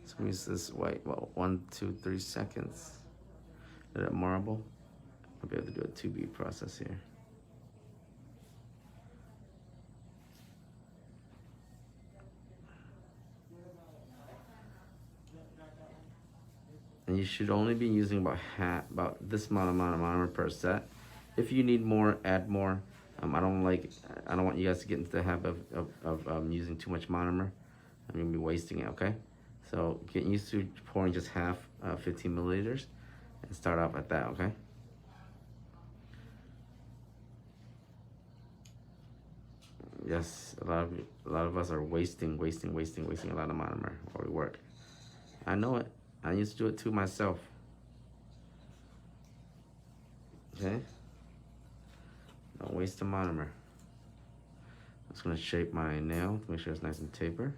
So we use this white, well, 1, 2, 3 seconds. Let it marble. I'll be able to do a 2B process here. And you should only be using about this amount of monomer per set. If you need more, add more. I don't want you guys to get into the habit of using too much monomer. I'm gonna be wasting it, okay? So get used to pouring just half, 15 milliliters, and start off at that, okay? Yes, a lot of us are wasting a lot of monomer while we work. I know it. I used to do it too myself. Okay? Don't waste the monomer. I'm just gonna shape my nail to make sure it's nice and taper.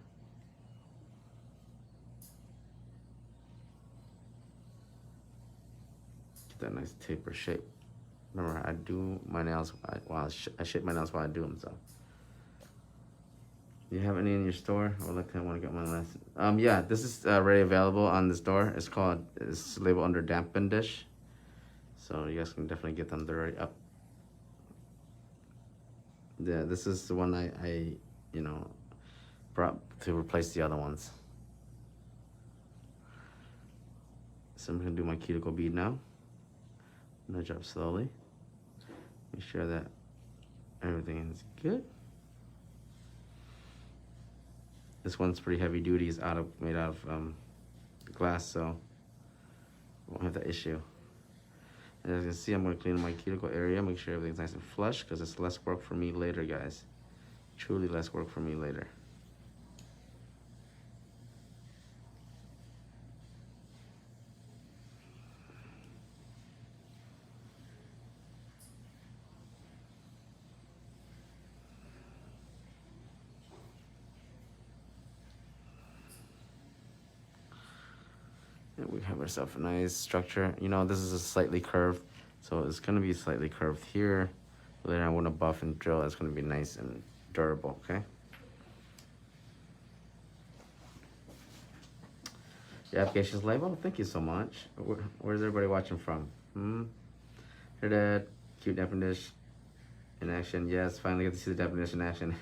Get that nice taper shape. Remember, I do my nails I shape my nails while I do them. So, do you have any in your store? I would like to want to get one last. Yeah, this is already available on the store. It's labeled under dampen dish. So you guys can definitely get them. They're already up. Yeah, this is the one I brought to replace the other ones. So I'm gonna do my cuticle bead now. Nudge up slowly. Make sure that everything is good. This one's pretty heavy duty. It's made out of glass, so won't have that issue. And as you can see, I'm gonna clean my cuticle area, make sure everything's nice and flush, because it's less work for me later, guys. Truly less work for me later. And we have ourselves a nice structure. You know, this is a slightly curved, so it's gonna be slightly curved here. Later I want to buff and drill. It's gonna be nice and durable, okay? The application's labeled. Thank you so much. Where's everybody watching from? Here, Dad. Cute dampen dish in action. Yes, finally get to see the dampen dish in action.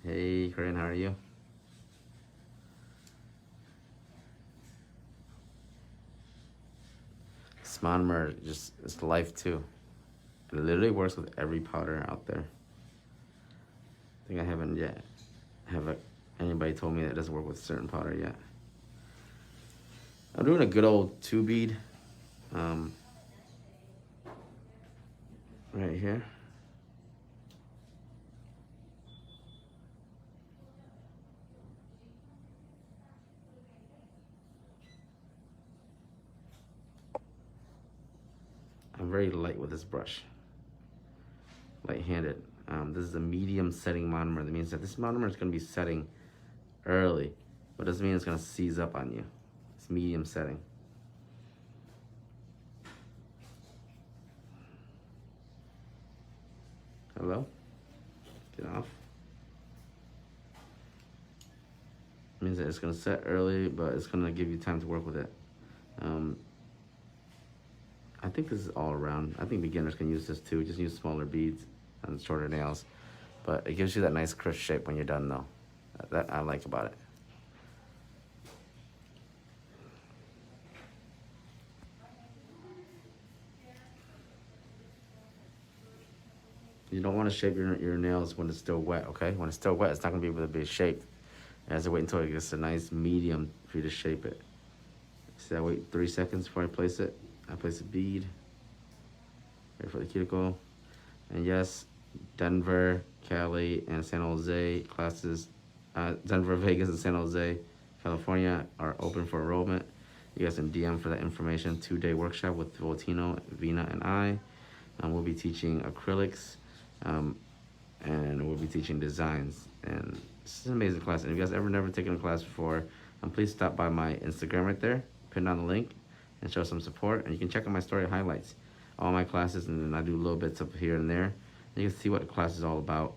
Hey, Corinne, how are you? Monomer it's life too. It literally works with every powder out there. I think I haven't yet anybody told me that it doesn't work with certain powder yet. I'm doing a good old 2 bead right here. I'm very light with this brush. Light-handed. This is a medium setting monomer. That means that this monomer is going to be setting early, but doesn't mean it's going to seize up on you. It's medium setting. Hello? Get off. It means that it's going to set early, but it's going to give you time to work with it. I think this is all around. I think beginners can use this too. Just use smaller beads and shorter nails. But it gives you that nice crisp shape when you're done though. That I like about it. You don't want to shape your nails when it's still wet, okay? When it's still wet, it's not going to be able to be shaped. You have to wait until it gets a nice medium for you to shape it. See, I wait 3 seconds before I place it. I place a bead right for the cuticle. And yes, Denver, Cali, and San Jose classes, Denver, Vegas, and San Jose, California are open for enrollment. You guys can DM for that information. 2-day workshop with Voltino, Vina, and I. We'll be teaching acrylics, and we'll be teaching designs. And this is an amazing class. And if you guys ever never taken a class before, please stop by my Instagram right there, pin down the link, and show some support. And you can check out my story highlights, all my classes, and then I do little bits up here and there. And you can see what the class is all about.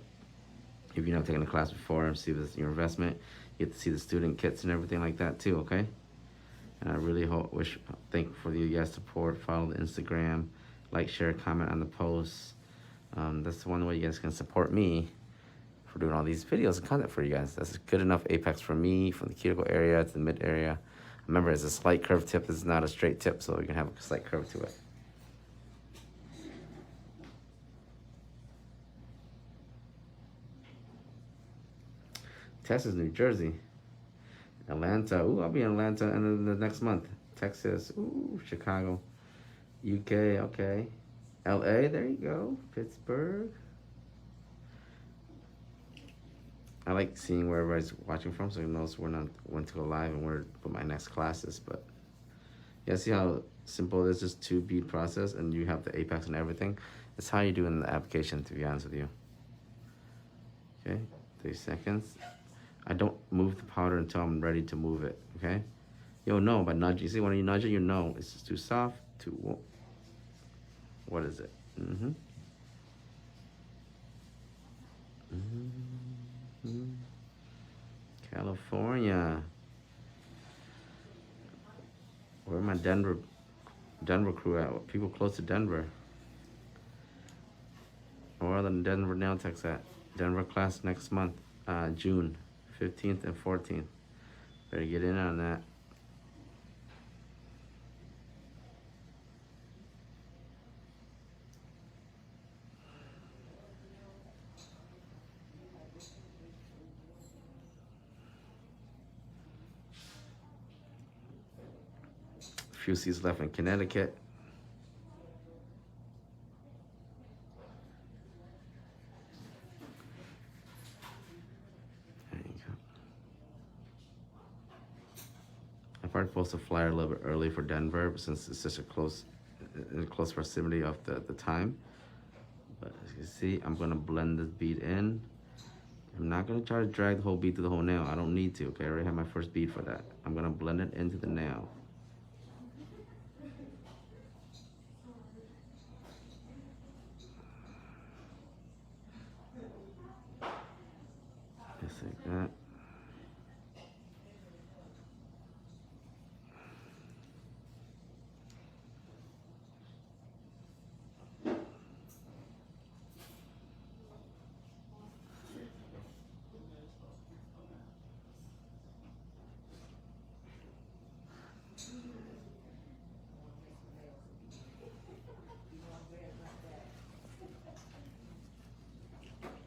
If you've never taken a class before and see this your investment, You get to see the student kits and everything like that too, okay? And I really thank for you guys' support. Follow the Instagram, like, share, comment on the posts. That's the one way you guys can support me for doing all these videos and content for you guys. That's good enough apex for me, from the cuticle area to the mid area. Remember, it's a slight curved tip. This is not a straight tip, so you can have a slight curve to it. Texas, New Jersey, Atlanta. Ooh, I'll be in Atlanta in the next month. Texas. Ooh, Chicago, UK. Okay, LA. There you go. Pittsburgh. I like seeing where everybody's watching from, so you know when to go live and where to put my next classes. But yeah, see how simple it is? Just 2 bead process, and you have the apex and everything. It's how you do in the application, to be honest with you. Okay, 3 seconds. I don't move the powder until I'm ready to move it, okay? You'll know by nudging. You see, when you nudge it, you know it's just too soft, too, what is it? Mm-hmm. Mm-hmm. California. Where my Denver crew at? People close to Denver. Where are the Denver nail techs at? Denver class next month, June 15th and 14th. Better get in on that. Few seats left in Connecticut. There you go. I probably post a flyer a little bit early for Denver, since it's such in close proximity of the time. But as you can see, I'm gonna blend this bead in. I'm not gonna try to drag the whole bead through the whole nail. I don't need to, okay? I already have my first bead for that. I'm gonna blend it into the nail. Just like that.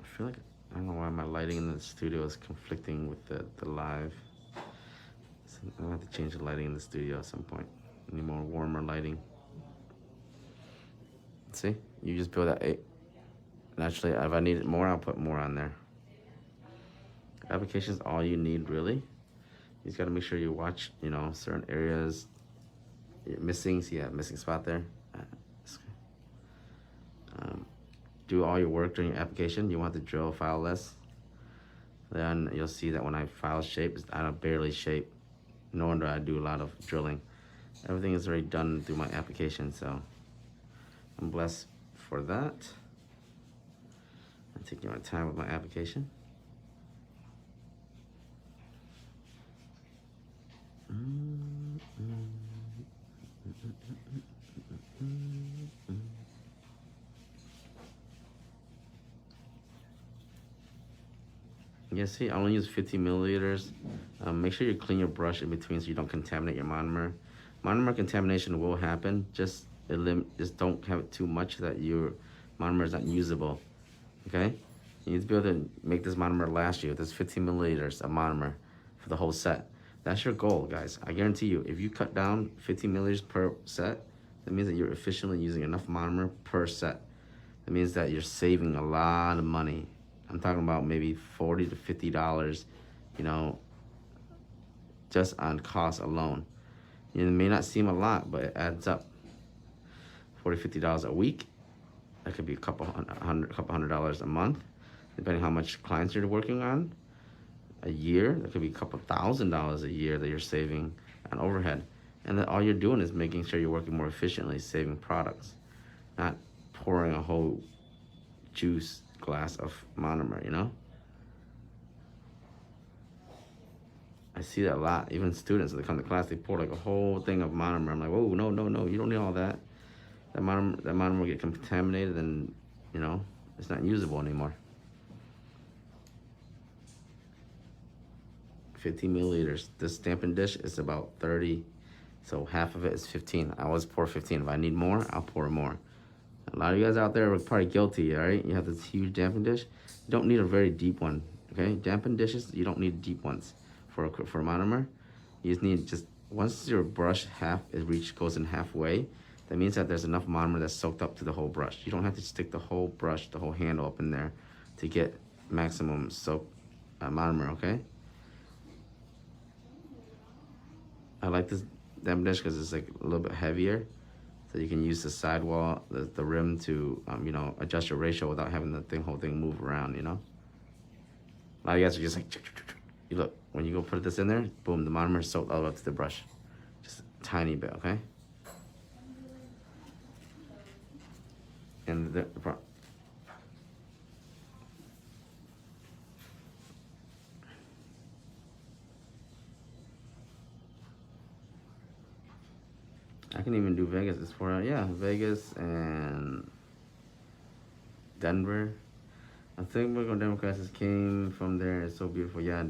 I feel like, I don't know why my lighting in the studio is conflicting with the live. So I'm gonna have to change the lighting in the studio at some point. I need more warmer lighting. See, you just build that 8. Naturally, if I need it more, I'll put more on there. Application is all you need, really. You just gotta make sure you watch, certain areas you're missing. See that missing spot there? Do all your work during your application. You want to drill file less. Then you'll see that when I file shape, I don't barely shape, nor do I do a lot of drilling. Everything is already done through my application, so I'm blessed for that. I'm taking my time with my application. Yeah, see, I only use 15 milliliters. Make sure you clean your brush in between so you don't contaminate your monomer. Monomer contamination will happen. Just don't have it too much that your monomer is not usable. Okay? You need to be able to make this monomer last you. This 15 milliliters of monomer for the whole set. That's your goal, guys. I guarantee you, if you cut down 15 milliliters per set, that means that you're efficiently using enough monomer per set. That means that you're saving a lot of money. I'm talking about maybe $40 to $50, just on cost alone. It may not seem a lot, but it adds up. $40, $50 a week. That could be a couple hundred dollars a month, depending how much clients you're working on. A year, that could be a couple $1,000s a year that you're saving on overhead. And then all you're doing is making sure you're working more efficiently, saving products, not pouring a whole juice glass of monomer, I see that a lot. Even students, when they come to class, they pour like a whole thing of monomer. I'm like, whoa, no, no, no, you don't need all that. That monomer will get contaminated, and you know, it's not usable anymore. 15 milliliters. This stamping dish is about 30, so half of it is 15. I always pour 15. If I need more, I'll pour more. A lot of you guys out there are probably guilty, all right? You have this huge damping dish. You don't need a very deep one, okay? Damping dishes, you don't need deep ones for monomer. You just need once your brush goes in halfway, that means that there's enough monomer that's soaked up to the whole brush. You don't have to stick the whole brush, the whole handle up in there to get maximum soak monomer, okay? I like this damping dish because it's like a little bit heavier. So you can use the sidewall, the rim to, you know, adjust your ratio without having the whole thing move around, you know? A lot of you guys are just like, you look, when you go put this in there, boom, the monomer is soaked all the way up to the brush. Just a tiny bit, okay? And I can even do Vegas. It's for, yeah, Vegas and Denver. I think we're going to Denver classes came from there. It's so beautiful. Yeah,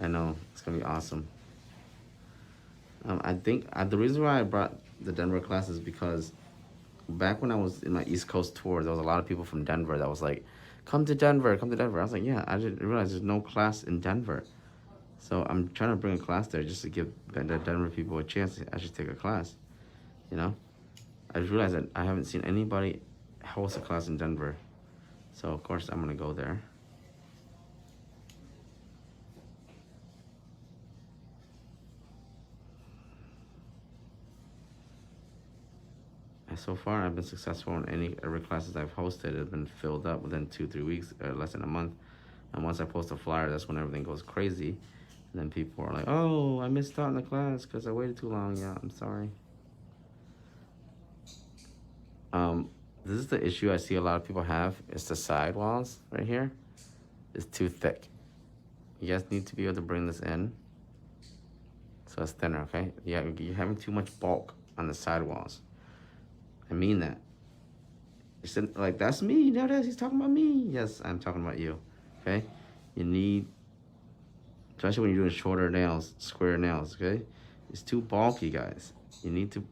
I know. It's going to be awesome. I think the reason why I brought the Denver class is because back when I was in my East Coast tour, there was a lot of people from Denver that was like, come to Denver, come to Denver. I was like, yeah, I didn't realize there's no class in Denver. So I'm trying to bring a class there just to give the Denver people a chance to actually take a class, you know? I just realized that I haven't seen anybody host a class in Denver. So of course I'm gonna go there. And so far I've been successful in every classes I've hosted have been filled up within 2-3 weeks, or less than a month. And once I post a flyer, that's when everything goes crazy. And then people are like, oh, I missed out on the class because I waited too long. Yeah, I'm sorry. This is the issue I see a lot of people have. It's the side walls right here. It's too thick. You guys need to be able to bring this in so it's thinner, okay? Yeah, you're having too much bulk on the side walls. I mean that. You said, like, that's me. There it is. He's talking about me. Yes, I'm talking about you, okay? You need, especially when you're doing shorter nails, square nails, okay? It's too bulky, guys. You need to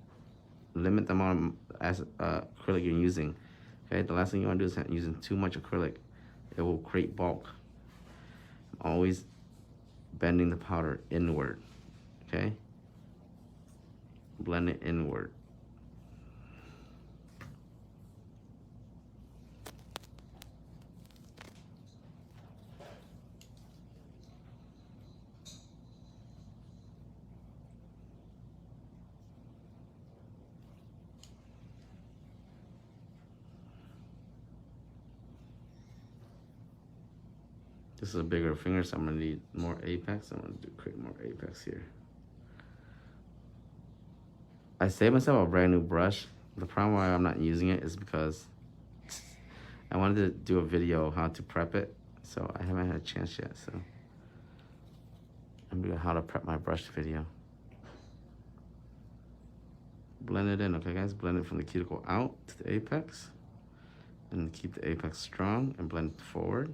limit the amount of acrylic you're using, okay? The last thing you want to do is using too much acrylic. It will create bulk. Always bending the powder inward, okay? Blend it inward. This is a bigger finger, so I'm gonna need more apex. I'm gonna create more apex here. I saved myself a brand new brush. The problem why I'm not using it is because I wanted to do a video how to prep it, so I haven't had a chance yet. So I'm doing how to prep my brush video. Blend it in, okay guys? Blend it from the cuticle out to the apex. And keep the apex strong and blend forward.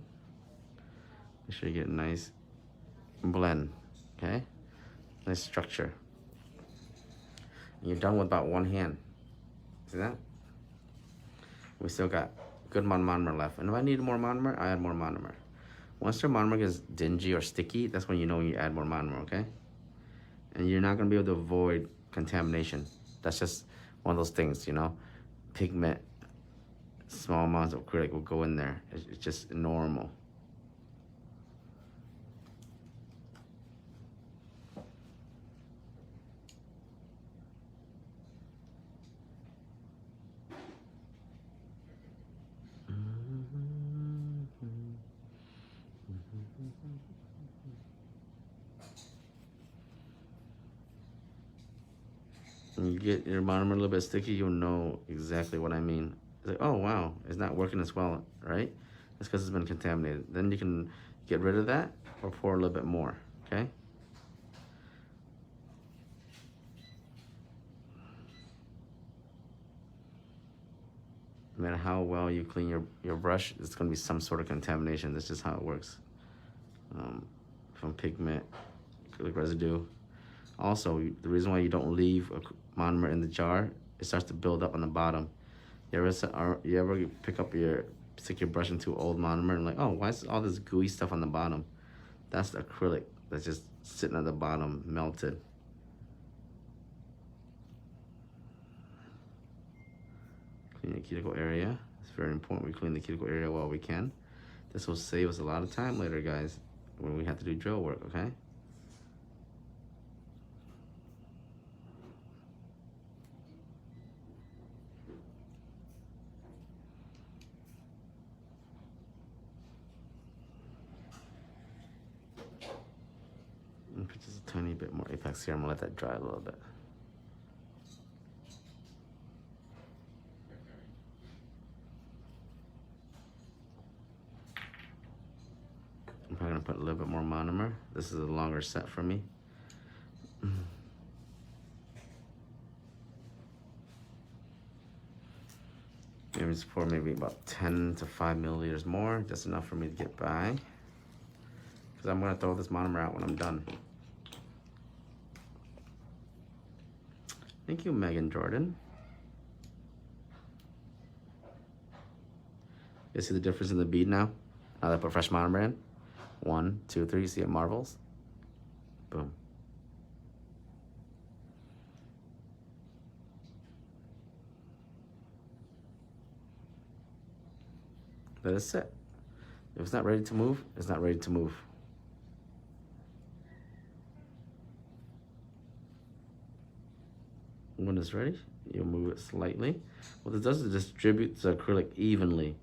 Make sure you get a nice blend, okay? Nice structure. And you're done with about one hand. See that? We still got good amount of monomer left. And if I need more monomer, I add more monomer. Once your monomer gets dingy or sticky, that's when you know you add more monomer, okay? And you're not gonna be able to avoid contamination. That's just one of those things, you know? Pigment, small amounts of acrylic will go in there. It's just normal. When you get your monomer a little bit sticky, you'll know exactly what I mean. It's like, oh wow, it's not working as well, right? That's because it's been contaminated. Then you can get rid of that or pour a little bit more, okay? No matter how well you clean your brush, it's going to be some sort of contamination. That's just how it works. From pigment, acrylic residue. Also, the reason why you don't leave a monomer in the jar, it starts to build up on the bottom. You ever stick your brush into old monomer and like, oh, why is all this gooey stuff on the bottom? That's the acrylic that's just sitting at the bottom, melted. Clean the cuticle area. It's very important we clean the cuticle area while we can. This will save us a lot of time later, guys, when we have to do drill work, okay? Put just a tiny bit more Apex here. I'm gonna let that dry a little bit. I'm probably gonna put a little bit more monomer. This is a longer set for me. Maybe just pour maybe about 10 to 5 milliliters more, just enough for me to get by. Because I'm gonna throw this monomer out when I'm done. Thank you, Megan Jordan. You see the difference in the bead now? Now that I put fresh monomer in. 1, 2, 3, you see it marbles? Boom. Let it sit. If it's not ready to move, it's not ready to move. When it's ready, you'll move it slightly. What it does is distributes the acrylic evenly.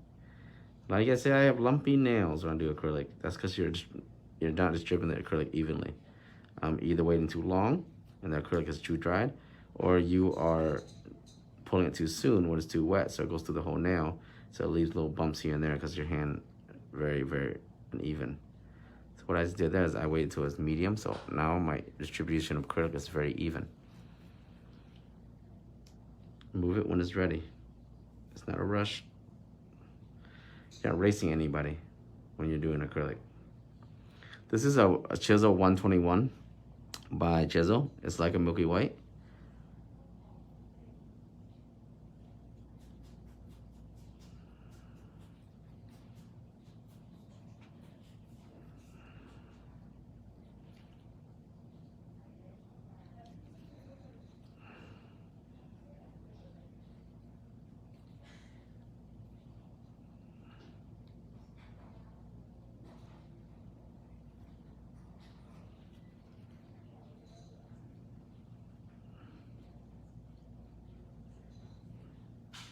Like I say, I have lumpy nails when I do acrylic. That's because you're not distributing the acrylic evenly. Either waiting too long and the acrylic is too dried, or you are pulling it too soon when it's too wet, so it goes through the whole nail, so it leaves little bumps here and there because your hand very, very uneven. So what I just did there is I waited till it's medium, so now my distribution of acrylic is very even. Move it when it's ready. It's not a rush. You're not racing anybody when you're doing acrylic. This is a Chisel 121 by Chisel. It's like a milky white.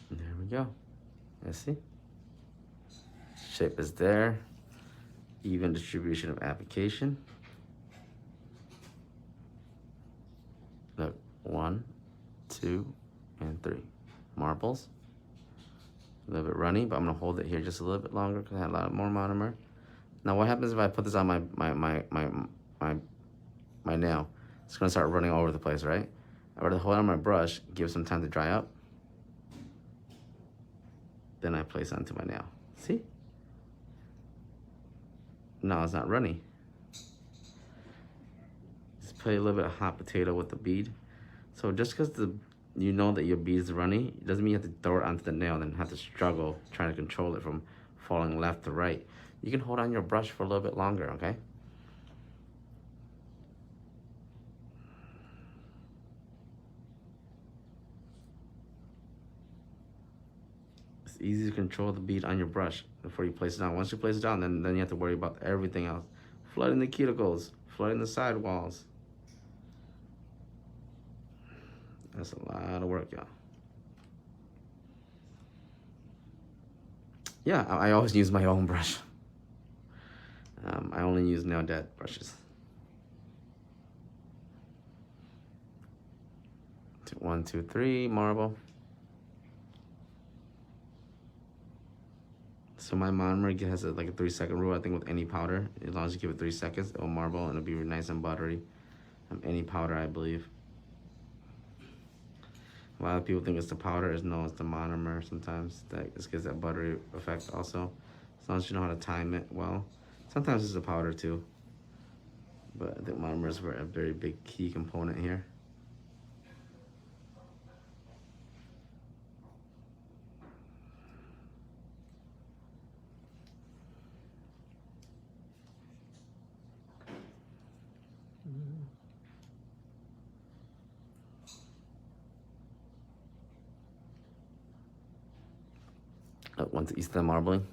There we go. Let's see. Shape is there. Even distribution of application. Look, 1, 2, and 3. Marbles. A little bit runny, but I'm gonna hold it here just a little bit longer because I had a lot more monomer. Now, what happens if I put this on my nail? It's gonna start running all over the place, right? I rather hold on my brush, give some time to dry up. Then I place onto my nail. See? Now it's not runny. Just play a little bit of hot potato with the bead. So just because you know that your bead is runny, it doesn't mean you have to throw it onto the nail and then have to struggle trying to control it from falling left to right. You can hold on your brush for a little bit longer, okay? It's easy to control the bead on your brush before you place it down. Once you place it down, then you have to worry about everything else. Flooding the cuticles, flooding the sidewalls. That's a lot of work, y'all. Yeah, I always use my own brush. I only use nail dead brushes. 1, 2, 3, marble. So my monomer has like a 3-second rule, I think, with any powder. As long as you give it 3 seconds, it'll marble and it'll be nice and buttery. Any powder, I believe. A lot of people think it's the powder. No, it's the monomer sometimes that just gives that buttery effect also. As long as you know how to time it well. Sometimes it's the powder too. But I think monomers were a very big key component here. Once you start marbling,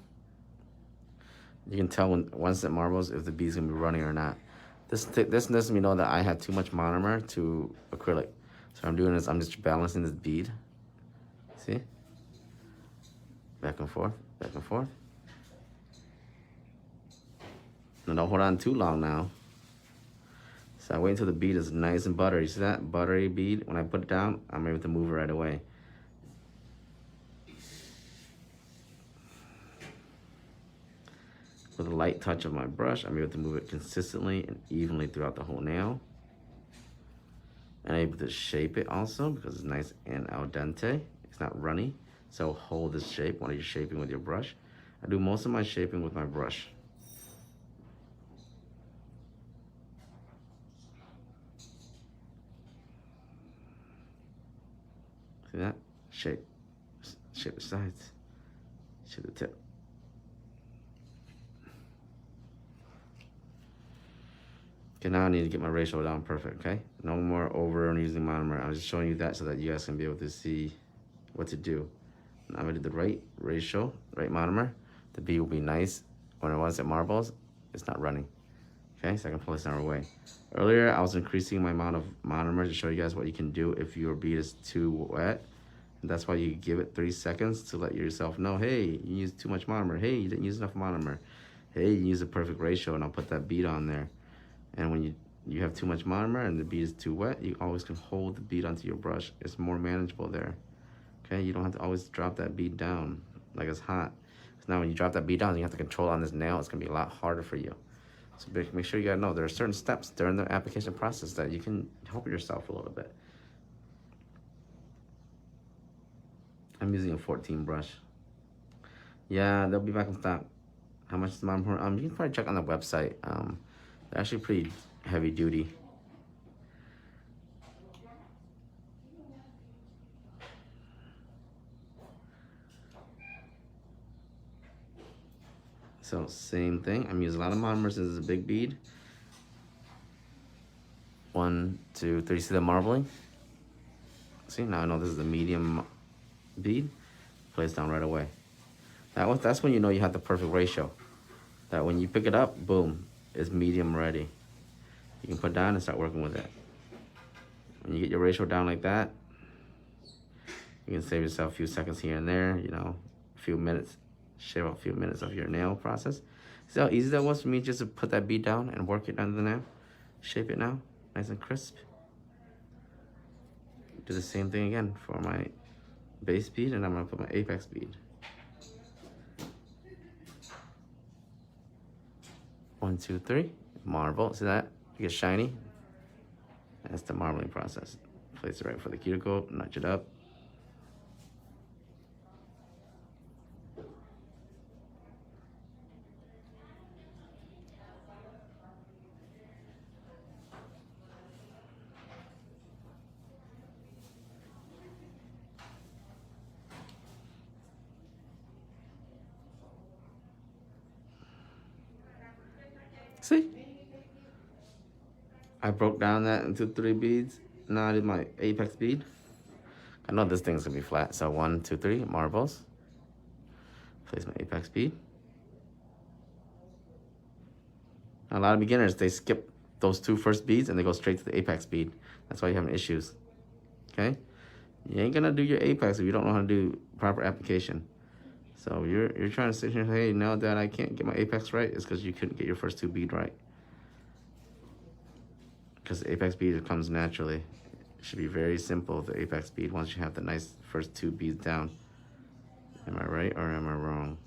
you can tell once it marbles if the bead's gonna be running or not. This lets me know that I have too much monomer to acrylic. So what I'm doing is I'm just balancing this bead. See? Back and forth, back and forth. Now don't hold on too long now. So I wait until the bead is nice and buttery. See that buttery bead? When I put it down, I'm able to move it right away. With a light touch of my brush, I'm able to move it consistently and evenly throughout the whole nail. And I'm able to shape it also because it's nice and al dente. It's not runny. So hold this shape while you're shaping with your brush. I do most of my shaping with my brush. See that? Shape. Shape the sides. Shape the tip. Okay, now I need to get my ratio down perfect, okay? No more over and using monomer. I'm just showing you that so that you guys can be able to see what to do. Now I'm gonna do the right ratio, right monomer. The bead will be nice. Once it marbles, it's not running. Okay, so I can pull this our way. Earlier, I was increasing my amount of monomer to show you guys what you can do if your bead is too wet. And that's why you give it 3 seconds to let yourself know, hey, you used too much monomer. Hey, you didn't use enough monomer. Hey, you used the perfect ratio, and I'll put that bead on there. And when you have too much monomer and the bead is too wet, you always can hold the bead onto your brush. It's more manageable there. Okay, you don't have to always drop that bead down like it's hot. Because now when you drop that bead down, you have to control on this nail. It's gonna be a lot harder for you. So make sure you gotta know there are certain steps during the application process that you can help yourself a little bit. I'm using a 14 brush. Yeah, they'll be back in stock. How much is the monomer? You can probably check on the website. They're actually pretty heavy duty. So same thing. I'm using a lot of monomers. This is a big bead. 1, 2, 3. See the marbling? See, now I know this is a medium bead. Place down right away. That's when you know you have the perfect ratio. That when you pick it up, boom, it's medium ready. You can put it down and start working with it. When you get your ratio down like that, you can save yourself a few seconds here and there, you know, a few minutes, shave off a few minutes of your nail process. See how easy that was for me just to put that bead down and work it under the nail? Shape it now, nice and crisp. Do the same thing again for my base bead, and I'm gonna put my apex bead. 1, 2, 3, marble, see that? It gets shiny. That's the marbling process. Place it right for the cuticle, nudge it up. See? I broke down that into 3 beads. Now I did my apex bead. I know this thing's gonna be flat, so 1, 2, 3, marbles. Place my apex bead. Now, a lot of beginners, they skip those 2 first beads and they go straight to the apex bead. That's why you're having issues, okay? You ain't gonna do your apex if you don't know how to do proper application. So you're trying to sit here and say, hey, now that I can't get my apex right, it's because you couldn't get your first 2 bead right. Because the apex bead comes naturally. It should be very simple, the apex bead, once you have the nice first 2 beads down. Am I right or am I wrong?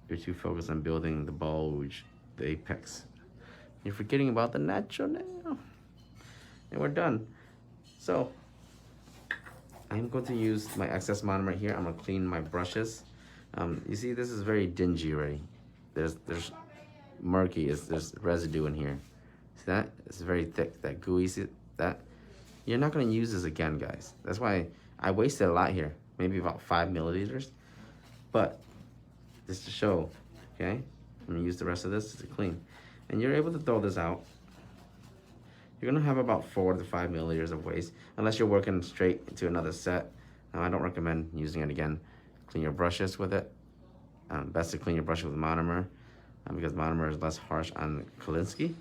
You're too focused on building the bulge, the apex. You're forgetting about the natural nail. And we're done. So I'm going to use my excess monomer here. I'm gonna clean my brushes. You see, this is very dingy already. There's murky, there's residue in here. See that? It's very thick, that gooey, see that? You're not gonna use this again, guys. That's why I wasted a lot here, maybe about 5 milliliters. But just to show, okay? I'm gonna use the rest of this to clean. And you're able to throw this out. You're gonna have about 4 to 5 milliliters of waste, unless you're working straight into another set. Now, I don't recommend using it again. Clean your brushes with it. Best to clean your brush with monomer, because monomer is less harsh on Kolinsky.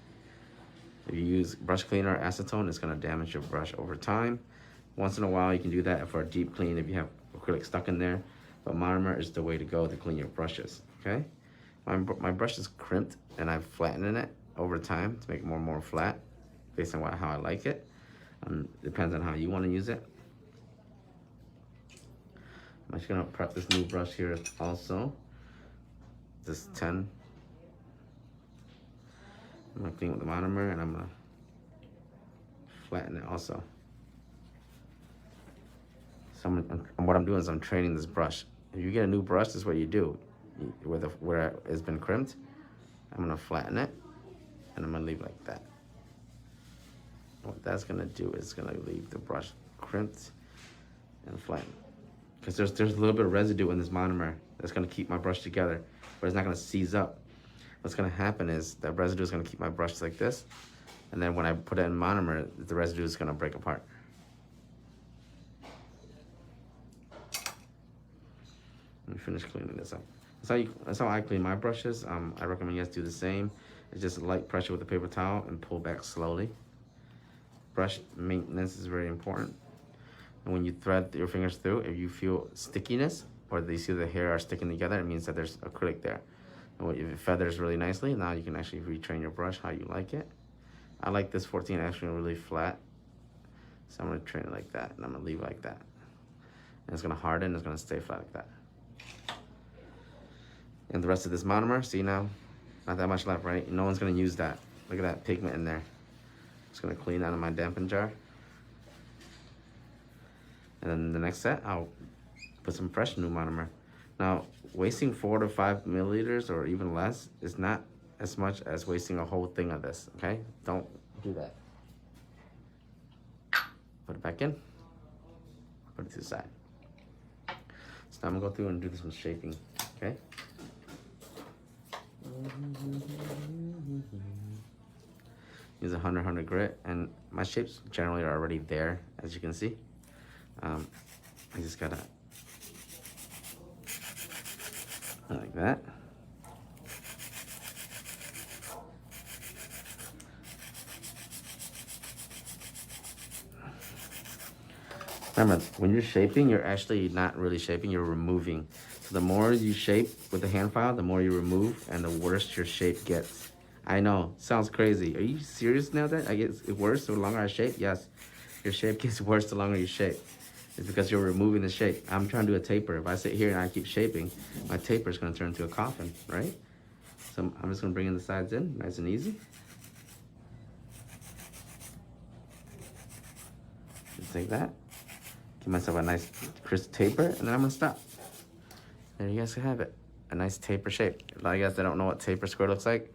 If you use brush cleaner or acetone, it's gonna damage your brush over time. Once in a while, you can do that for a deep clean if you have acrylic stuck in there, but monomer is the way to go to clean your brushes, okay? My brush is crimped and I've flattened it over time to make it more flat based on how I like it. Depends on how you wanna use it. I'm just gonna prep this new brush here also. This 10. I'm gonna clean with the monomer and I'm gonna flatten it also. So what I'm doing is I'm training this brush. If you get a new brush, this is what you do. Where it's been crimped, I'm gonna flatten it and I'm gonna leave like that. What that's gonna do is gonna leave the brush crimped and flattened. Because there's a little bit of residue in this monomer that's gonna keep my brush together, but it's not gonna seize up. What's gonna happen is that residue is gonna keep my brush like this, and then when I put it in monomer, the residue is gonna break apart. Let me finish cleaning this up. That's how I clean my brushes. I recommend you guys do the same. It's just light pressure with a paper towel and pull back slowly. Brush maintenance is very important. And when you thread your fingers through, if you feel stickiness or you see the hair are sticking together, it means that there's acrylic there. And if it feathers really nicely, now you can actually retrain your brush how you like it. I like this 14 actually really flat. So I'm gonna train it like that and I'm gonna leave it like that. And it's gonna harden, it's gonna stay flat like that. And the rest of this monomer, see now, not that much left, right? No one's gonna use that. Look at that pigment in there. Just gonna clean out of my dampen jar. And then the next set, I'll put some fresh new monomer. Now, wasting 4 to 5 milliliters or even less is not as much as wasting a whole thing of this, okay? Don't do that. Put it back in, put it to the side. So now I'm gonna go through and do some shaping, okay? Use a 100 grit, and my shapes generally are already there, as you can see. I just gotta like that. Remember, when you're shaping, you're actually not really shaping, you're removing. So the more you shape with the hand file, the more you remove, and the worse your shape gets. I know, sounds crazy. Are you serious now that I get it worse the longer I shape? Yes, your shape gets worse the longer you shape. It's because you're removing the shape. I'm trying to do a taper. If I sit here and I keep shaping, my taper is gonna turn into a coffin, right? So I'm just gonna bring in the sides in, nice and easy. Just like that. Give myself a nice crisp taper, and then I'm gonna stop. There you guys can have it. A nice taper shape. A lot of you guys that don't know what taper square looks like.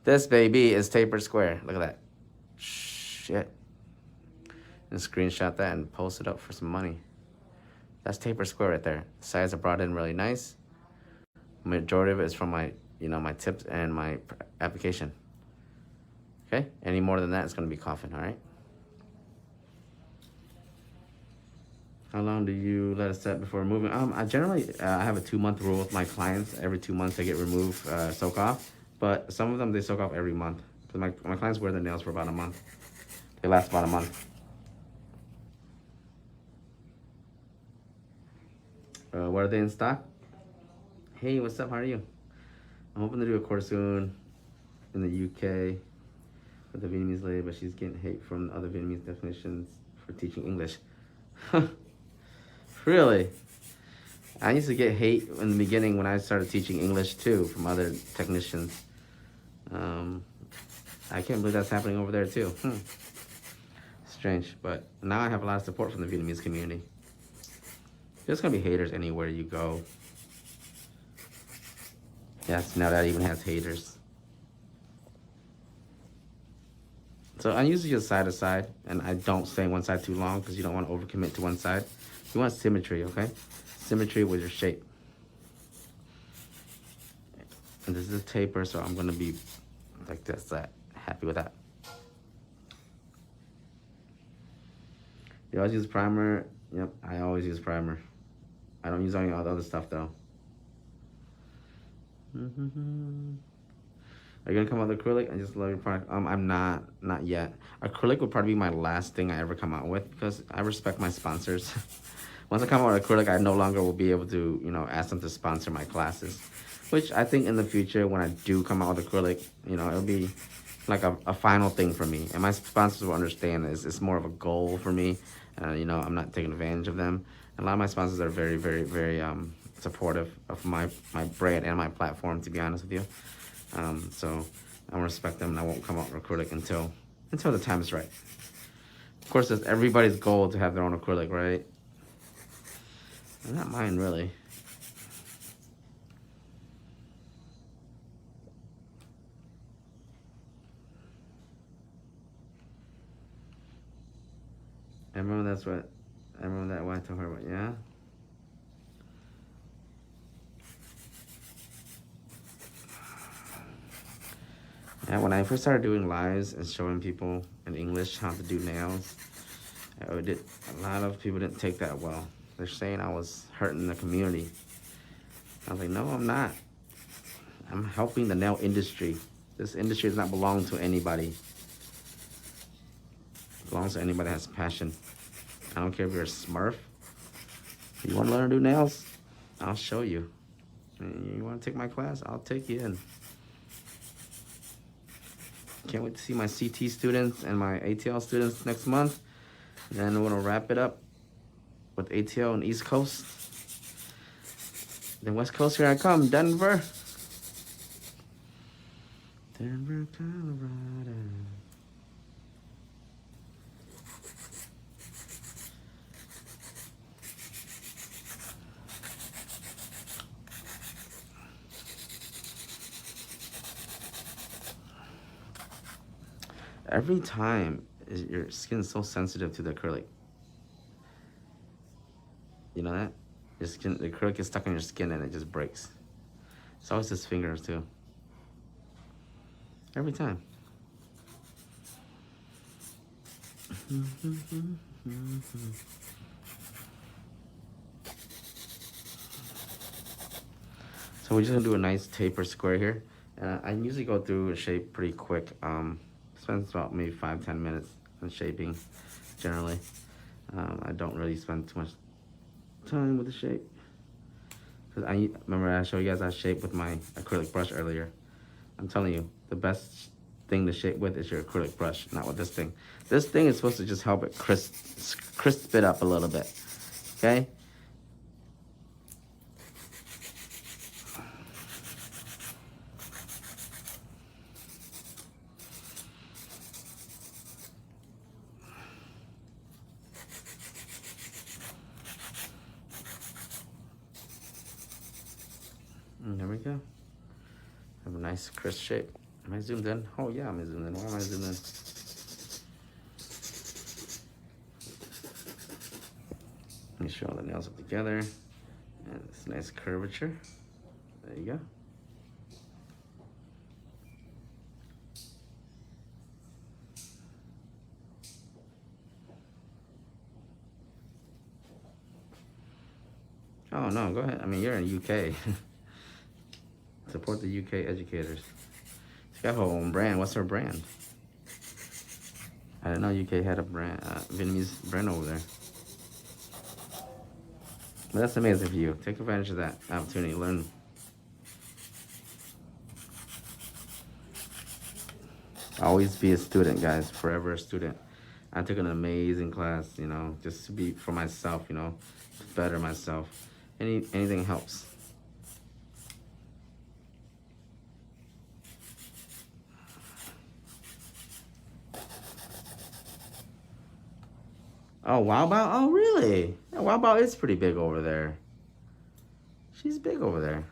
This baby is taper square. Look at that. Shit. And screenshot that and post it up for some money. That's taper square right there. The sides are brought in really nice. Majority of it is from my, my tips and my application. Okay? Any more than that, it's gonna be coffin, all right? How long do you let it set before removing? I generally have a 2-month rule with my clients. Every 2 months they get removed, soak off. But some of them, they soak off every month. Because my clients wear their nails for about a month. They last about a month. What are they in stock? Hey, what's up? How are you? I'm hoping to do a course soon in the UK with a Vietnamese lady, but she's getting hate from other Vietnamese technicians for teaching English. Really? I used to get hate in the beginning when I started teaching English too from other technicians. I can't believe that's happening over there too. strange, but now I have a lot of support from the Vietnamese community. There's gonna be haters anywhere you go. Yes, now that even has haters. So I usually just side to side, and I don't stay one side too long because you don't want to overcommit to one side. You want symmetry, okay? Symmetry with your shape. And this is a taper, so I'm gonna be like this. Happy with that. You always use primer. Yep, I always use primer. I don't use any other stuff though. Are you gonna come out with acrylic? I just love your product. I'm not yet. Acrylic would probably be my last thing I ever come out with because I respect my sponsors. Once I come out with acrylic, I no longer will be able to, ask them to sponsor my classes. Which I think in the future, when I do come out with acrylic, it'll be like a final thing for me. And my sponsors will understand it's more of a goal for me. I'm not taking advantage of them. And a lot of my sponsors are very, very, very supportive of my brand and my platform, to be honest with you. So I respect them, and I won't come out with acrylic until the time is right. Of course, it's everybody's goal to have their own acrylic, right? Not mine, really. I remember that what I told her about, yeah? Yeah, when I first started doing lives and showing people in English how to do nails, a lot of people didn't take that well. They're saying I was hurting the community. I was like, no, I'm not. I'm helping the nail industry. This industry does not belong to anybody. It belongs to anybody that has passion. I don't care if you're a Smurf. You want to learn to do nails? I'll show you. You want to take my class? I'll take you in. Can't wait to see my CT students and my ATL students next month. And then we're going to wrap it up with ATL and East Coast. Then West Coast, here I come, Denver. Denver, Colorado. Every time, your skin's so sensitive to the acrylic. You know that? The acrylic is stuck on your skin and it just breaks. It's always his fingers too. Every time. So we're just gonna do a nice taper square here. I usually go through a shape pretty quick. Spends about maybe 5-10 minutes in shaping, generally. I don't really spend too much time with the shape. Cause I remember I showed you guys how to shape with my acrylic brush earlier. I'm telling you, the best thing to shape with is your acrylic brush, not with this thing. This thing is supposed to just help it crisp it up a little bit, okay? And there we go. Have a nice crisp shape. Am I zoomed in? Oh yeah, I'm zoomed in. Why am I zoomed in? Let me show all the nails up together. And this nice curvature. There you go. Oh no, go ahead. I mean, you're in UK. Support the UK educators. She's got her own brand. What's her brand? I didn't know UK had a brand, Vietnamese brand over there. But that's amazing for you. Take advantage of that opportunity. Learn. Always be a student, guys. Forever a student. I took an amazing class, just to be for myself, to better myself. Anything helps. Oh, Wow Bao? Oh, really? Yeah, Wow Bao is pretty big over there. She's big over there.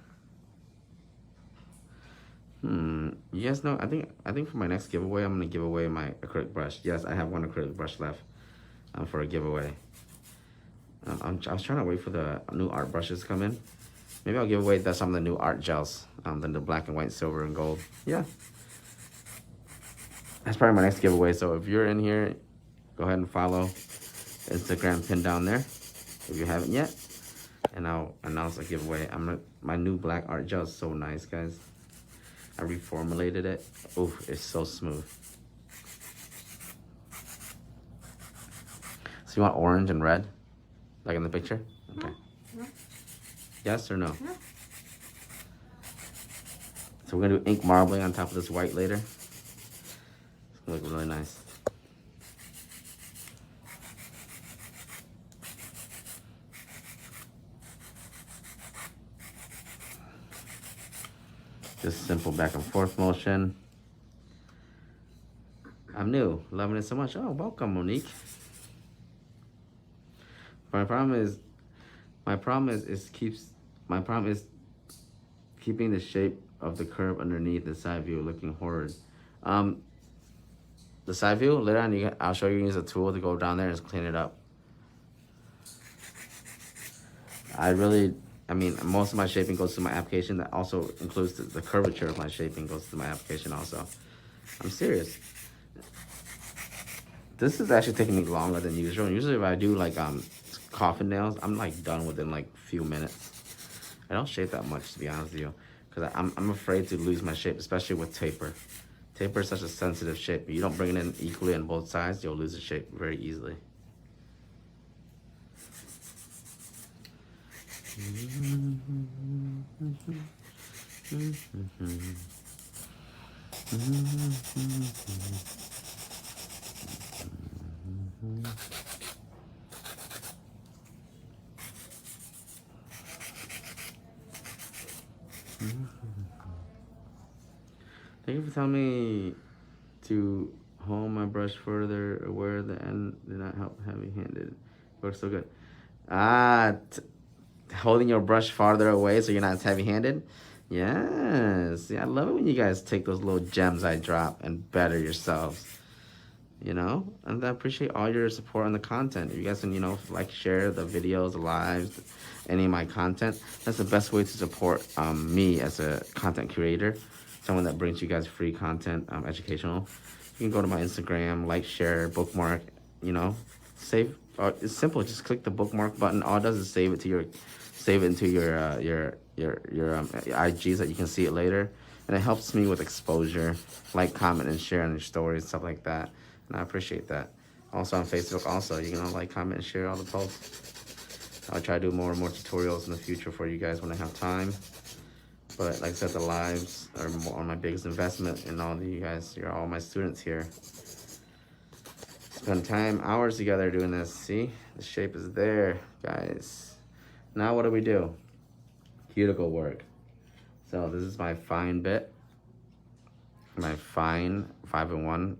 You guys know, I think for my next giveaway, I'm gonna give away my acrylic brush. Yes, I have one acrylic brush left for a giveaway. I was trying to wait for the new art brushes to come in. Maybe I'll give away some of the new art gels, the black and white, silver, and gold. Yeah, that's probably my next giveaway. So if you're in here, go ahead and follow Instagram pin down there if you haven't yet, and I'll announce a giveaway. My new black art gel is so nice, guys. I reformulated it. Oh, it's so smooth. So you want orange and red, like in the picture? Okay. No. Yes or no? No. So we're gonna do ink marbling on top of this white later. It's gonna look really nice. Just simple back and forth motion. I'm new, loving it so much. Oh, welcome, Monique. My problem is keeping the shape of the curve underneath the side view looking horrid. The side view, later on, I'll show you use a tool to go down there and just clean it up. I mean, most of my shaping goes to my application. That also includes the curvature of my shaping goes to my application also. I'm serious. This is actually taking me longer than usual. Usually if I do like coffin nails, I'm like done within like a few minutes. I don't shape that much, to be honest with you, because I'm afraid to lose my shape, especially with taper. Taper is such a sensitive shape. If you don't bring it in equally on both sides, you'll lose the shape very easily. Thank you for telling me to hold my brush further, aware the end did not help heavy-handed. Works so good. Holding your brush farther away so you're not as heavy-handed. Yes. Yeah, I love it when you guys take those little gems I drop and better yourselves. You know, and I appreciate all your support on the content. If you guys can, like, share the videos, the lives, any of my content, that's the best way to support me as a content creator, someone that brings you guys free content, educational. You can go to my Instagram, like, share, bookmark, save. It's simple. Just click the bookmark button. All it does is save it into your IG so that you can see it later, and it helps me with exposure, like, comment, and share on your stories, stuff like that. And I appreciate that. Also on Facebook, also, you can like, comment, and share all the posts. I'll try to do more and more tutorials in the future for you guys when I have time. But like I said, the lives are my biggest investment in all of you guys. You're all my students here. Spend time, hours together doing this. See, the shape is there, guys. Now what do? Cuticle work. So this is my fine bit. My fine 5-in-1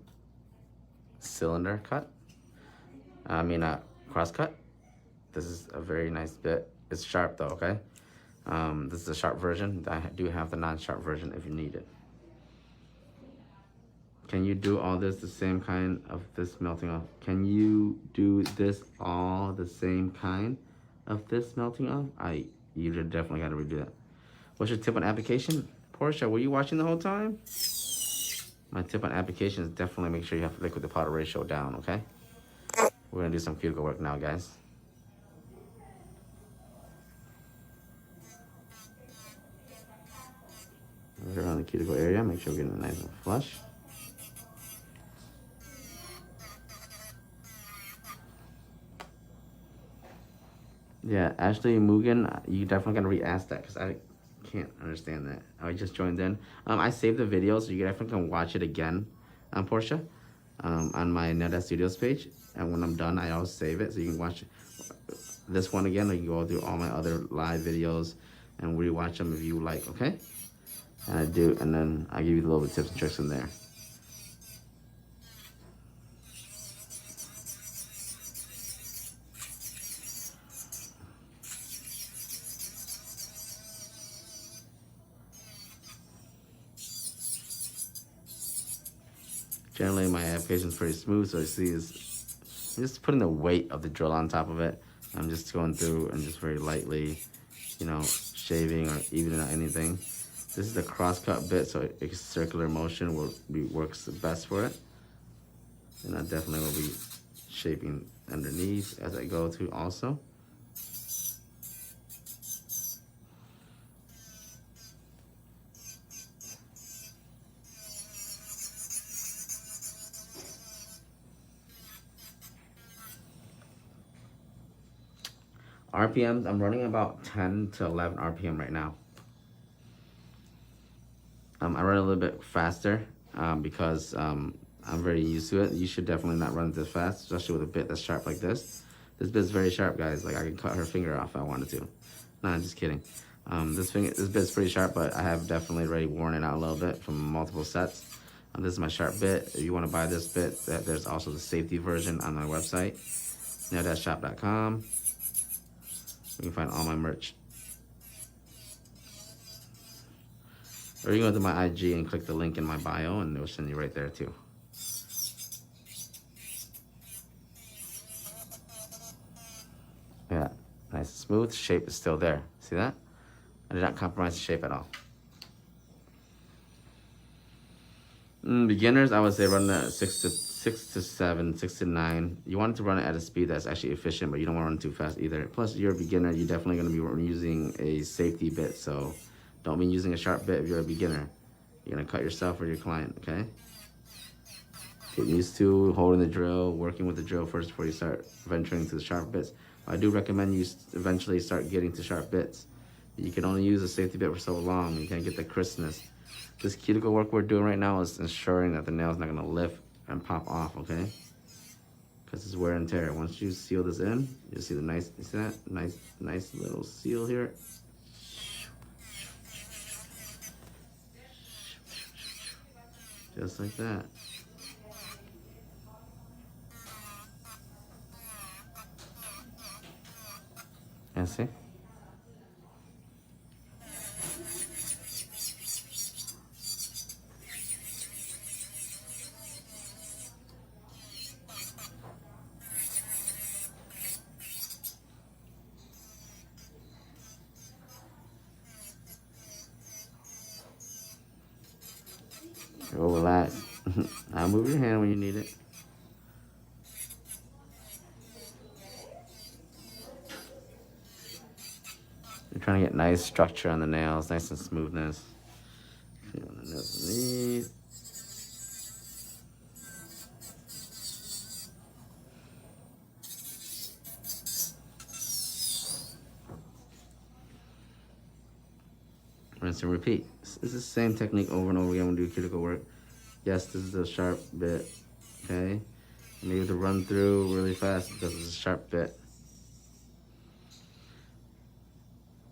cylinder cut. Cross cut. This is a very nice bit. It's sharp though, okay? This is a sharp version. I do have the non-sharp version if you need it. Can you do all this the same kind of this melting off? Can you do this all the same kind of this melting off? You definitely gotta redo that. What's your tip on application? Portia, were you watching the whole time? My tip on application is definitely make sure you have liquid to powder ratio down, okay? We're gonna do some cuticle work now, guys. Around the cuticle area, make sure we're getting it nice and flush. Yeah, Ashley Mugen, you definitely gotta re-ask that because I can't understand that. I just joined in. I saved the video, so you definitely can watch it again, Portia, on my NetS Studios page. And when I'm done, I always save it, so you can watch this one again, or you can go through all my other live videos and rewatch them if you like, okay? And then I give you a little bit of tips and tricks in there. Generally, my application is pretty smooth, so you see is I'm just putting the weight of the drill on top of it. I'm just going through and just very lightly, you know, shaving or evening out anything. This is the cross-cut bit, so a circular motion works the best for it. And I definitely will be shaping underneath as I go to also. RPMs, I'm running about 10 to 11 RPM right now. I run a little bit faster because I'm very used to it. You should definitely not run this fast, especially with a bit that's sharp like this. This bit's very sharp, guys. Like I can cut her finger off if I wanted to. Nah, just kidding. This bit's pretty sharp, but I have definitely already worn it out a little bit from multiple sets. This is my sharp bit. If you want to buy this bit, there's also the safety version on my website, nail-shop.com. You can find all my merch. Or you can go to my IG and click the link in my bio and it'll send you right there too. Yeah, nice and smooth. Shape is still there. See that? I did not compromise the shape at all. Beginners, I would say run at 6 to 7, 6 to 9. You want to run it at a speed that's actually efficient, but you don't want to run too fast either. Plus, you're a beginner. You're definitely going to be using a safety bit, so don't be using a sharp bit if you're a beginner. You're going to cut yourself or your client, okay? Get used to holding the drill, working with the drill first before you start venturing to the sharp bits. I do recommend you eventually start getting to sharp bits. You can only use a safety bit for so long. You can't get the crispness. This cuticle work we're doing right now is ensuring that the nail's not gonna lift and pop off, okay? Because it's wear and tear. Once you seal this in, you'll see the nice, you see that? Nice little seal here. Just like that. And see? Relax. I'll move your hand when you need it. You're trying to get nice structure on the nails, nice and smoothness. Feel the nails underneath. Rinse and repeat. It's the same technique over and over again when we do cuticle work. Yes, this is a sharp bit, okay? And you have to run through really fast because it's a sharp bit.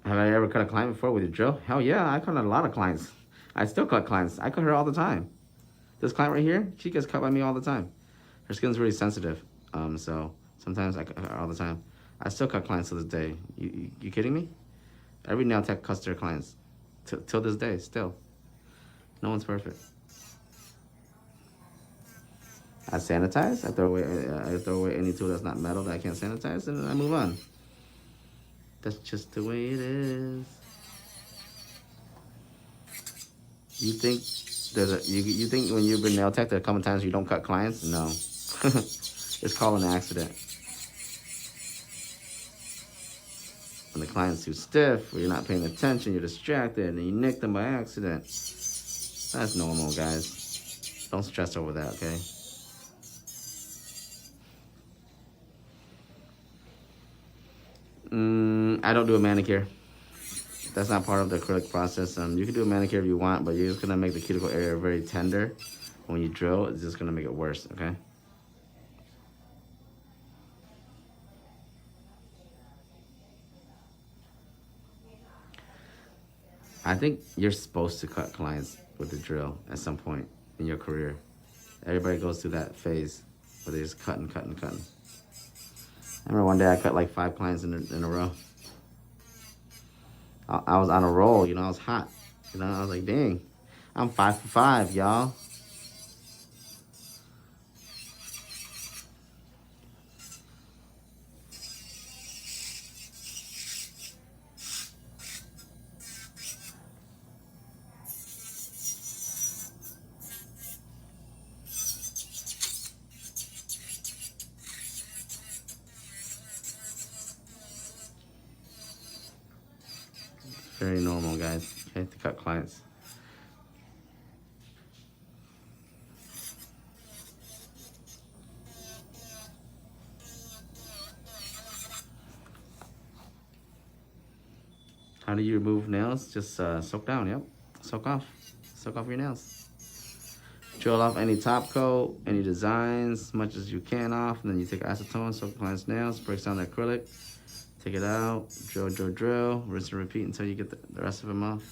Have I ever cut a client before with a drill? Hell yeah, I cut a lot of clients. I still cut clients. I cut her all the time. This client right here, she gets cut by me all the time. Her skin's really sensitive, so sometimes I cut her all the time. I still cut clients to this day. You kidding me? Every nail tech cuts their clients. Till this day, still. No one's perfect. I sanitize. I throw away any tool that's not metal that I can't sanitize, and then I move on. That's just the way it is. You think you think when you've been nail tech, there are a couple times you don't cut clients? No, it's called an accident. When the client's too stiff, or you're not paying attention, you're distracted, and you nick them by accident. That's normal, guys. Don't stress over that, okay? I don't do a manicure. That's not part of the acrylic process. You can do a manicure if you want, but you're just gonna make the cuticle area very tender. When you drill, it's just gonna make it worse, okay? I think you're supposed to cut clients with the drill at some point in your career. Everybody goes through that phase where they just cutting. I remember one day I cut like 5 clients in a row. I was on a roll, you know, I was hot. You know, I was like, dang, I'm 5 for 5, y'all. very normal, guys. Okay, to cut clients. How do you remove nails? Just soak down, yep. Soak off. Soak off your nails. Drill off any top coat, any designs, as much as you can off, and then you take acetone, soak the client's nails, breaks down the acrylic, take it out, drill, rinse and repeat until you get the rest of them off.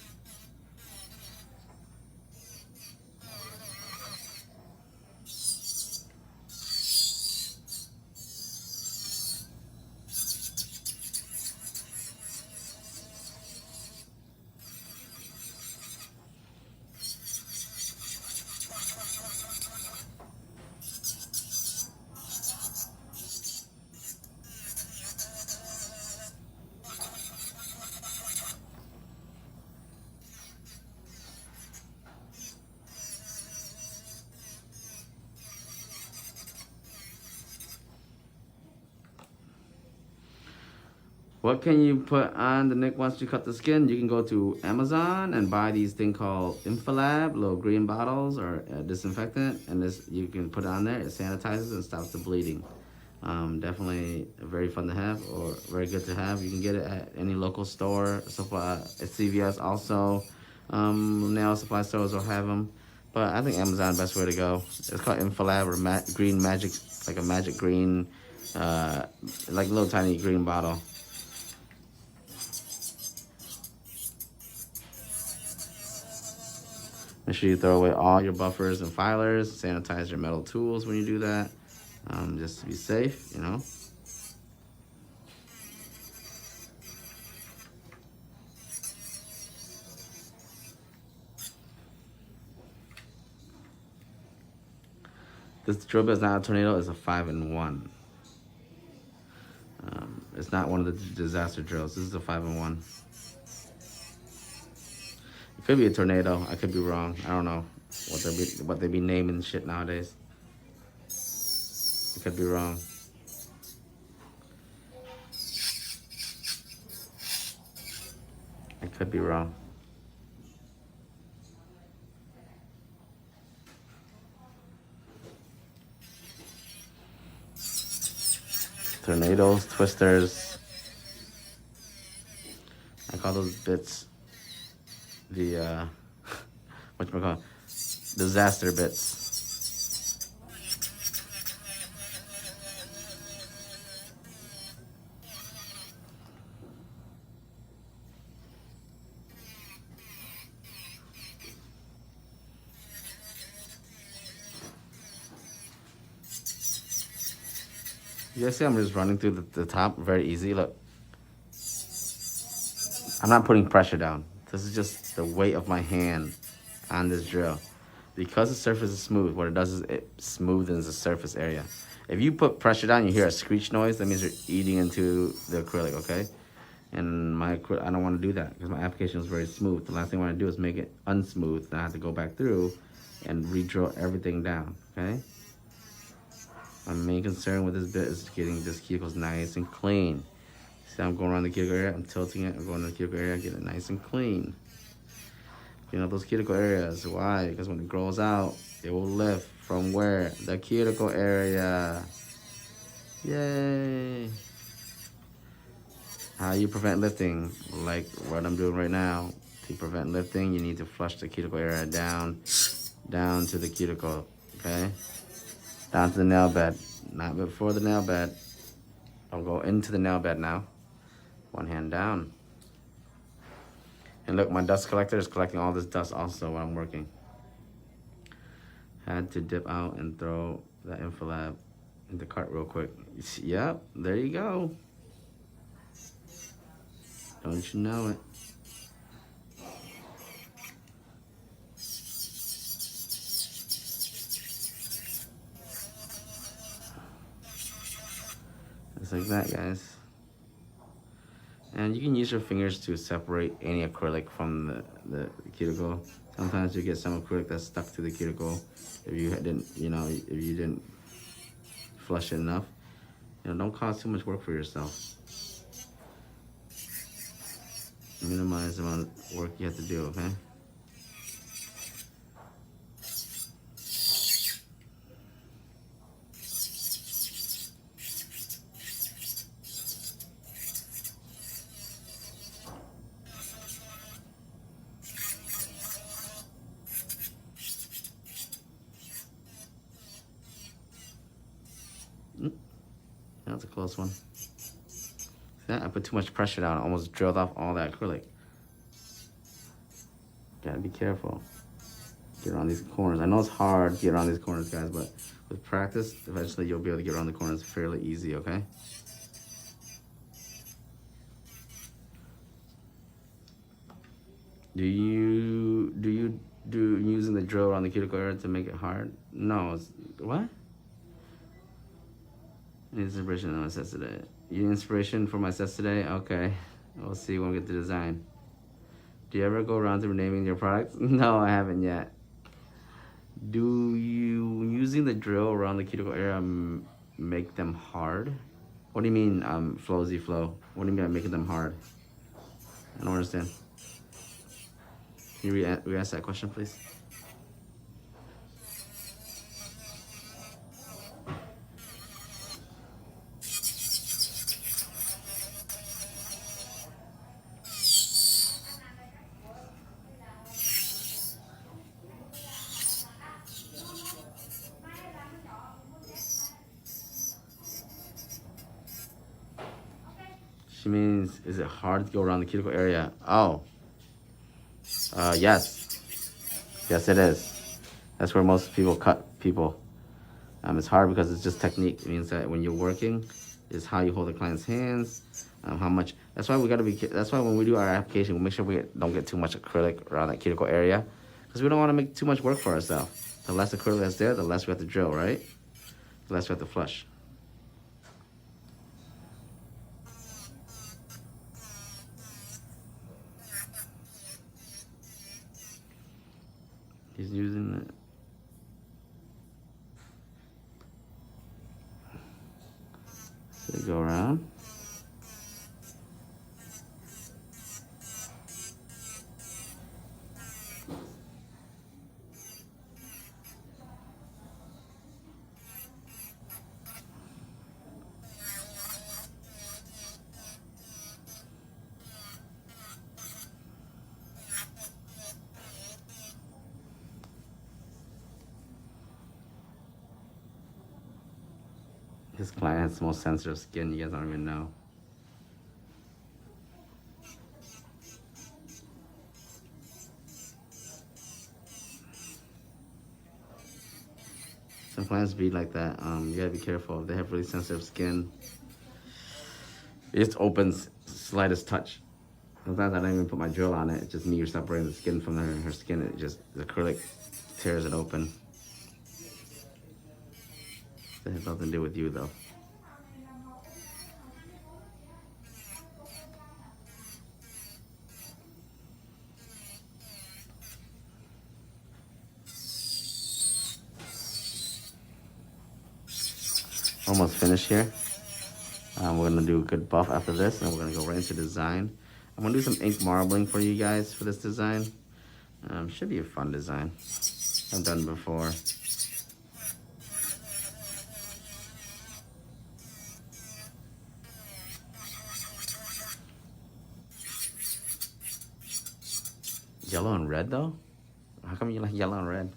What can you put on the neck once you cut the skin? You can go to Amazon and buy these thing called Infalab, little green bottles or disinfectant, and this you can put it on there. It sanitizes and stops the bleeding. Definitely very fun to have or very good to have. You can get it at any local store, supply at CVS also. Nail supply stores will have them, but I think Amazon best way to go. It's called Infalab or green magic, like a magic green, like a little tiny green bottle. Make sure you throw away all your buffers and filers. Sanitize your metal tools when you do that, just to be safe, you know. This drill bit is not a tornado, it's a 5-in-1. It's not one of the disaster drills. This is a 5-in-1. It could be a tornado. I could be wrong. I don't know what they be naming shit nowadays. It could be wrong. I could be wrong. Tornadoes, twisters. I call those bits the whatchamacallit, disaster bits. You guys see I'm just running through the top very easy. Look, I'm not putting pressure down. This is just the weight of my hand on this drill. Because the surface is smooth, what it does is it smoothens the surface area. If you put pressure down, you hear a screech noise, that means you're eating into the acrylic, okay? And I don't want to do that because my application is very smooth. The last thing I want to do is make it unsmooth. Then I have to go back through and re-drill everything down, okay? My main concern with this bit is getting this cuticles nice and clean. See, I'm going around the cuticle area, I'm tilting it, I'm going to the cuticle area, get it nice and clean. You know, those cuticle areas, why? Because when it grows out, it will lift from where? The cuticle area. Yay! How you prevent lifting? Like what I'm doing right now. To prevent lifting, you need to flush the cuticle area down to the cuticle, okay? Down to the nail bed, not before the nail bed. I'll go into the nail bed now. One hand down. And look, my dust collector is collecting all this dust also while I'm working. Had to dip out and throw that Infalab in the cart real quick. Yep, there you go. Don't you know it? Just like that, guys. And you can use your fingers to separate any acrylic from the cuticle. Sometimes you get some acrylic that's stuck to the cuticle if you didn't flush it enough. You know, don't cause too much work for yourself. Minimize the amount of work you have to do, okay? That's a close one. Yeah, I put too much pressure down. I almost drilled off all that acrylic. Gotta be careful. Get around these corners. I know it's hard to get around these corners, guys, but with practice, eventually you'll be able to get around the corners fairly easy, okay? Do you do using the drill around the cuticle area to make it hard? No. What? Inspiration on my sets today. You need inspiration for my sets today? Okay. We'll see when we get to design. Do you ever go around to renaming your products? No, I haven't yet. Do you using the drill around the cuticle area make them hard? What do you mean, flowsy flow? What do you mean by making them hard? I don't understand. Can you re-ask that question, please? She means, is it hard to go around the cuticle area? Oh. Yes. Yes, it is. That's where most people cut people. It's hard because it's just technique. It means that when you're working, is how you hold the client's hands, how much. That's why we gotta be. That's why when we do our application, we make sure we don't get too much acrylic around that cuticle area, because we don't want to make too much work for ourselves. The less acrylic that's there, the less we have to drill, right? The less we have to flush. He's using it. So go around. His client has the most sensitive skin, you guys don't even know. Some clients be like that. You gotta be careful. If they have really sensitive skin, it just opens slightest touch. Sometimes I don't even put my drill on it. It's just me separating the skin from her skin. It just, the acrylic tears it open. That has nothing to do with you though. Almost finished here. We're gonna do a good buff after this, and we're gonna go right into design. I'm gonna do some ink marbling for you guys for this design. Should be a fun design. I've done before. Yellow and red though? How come you like yellow and red?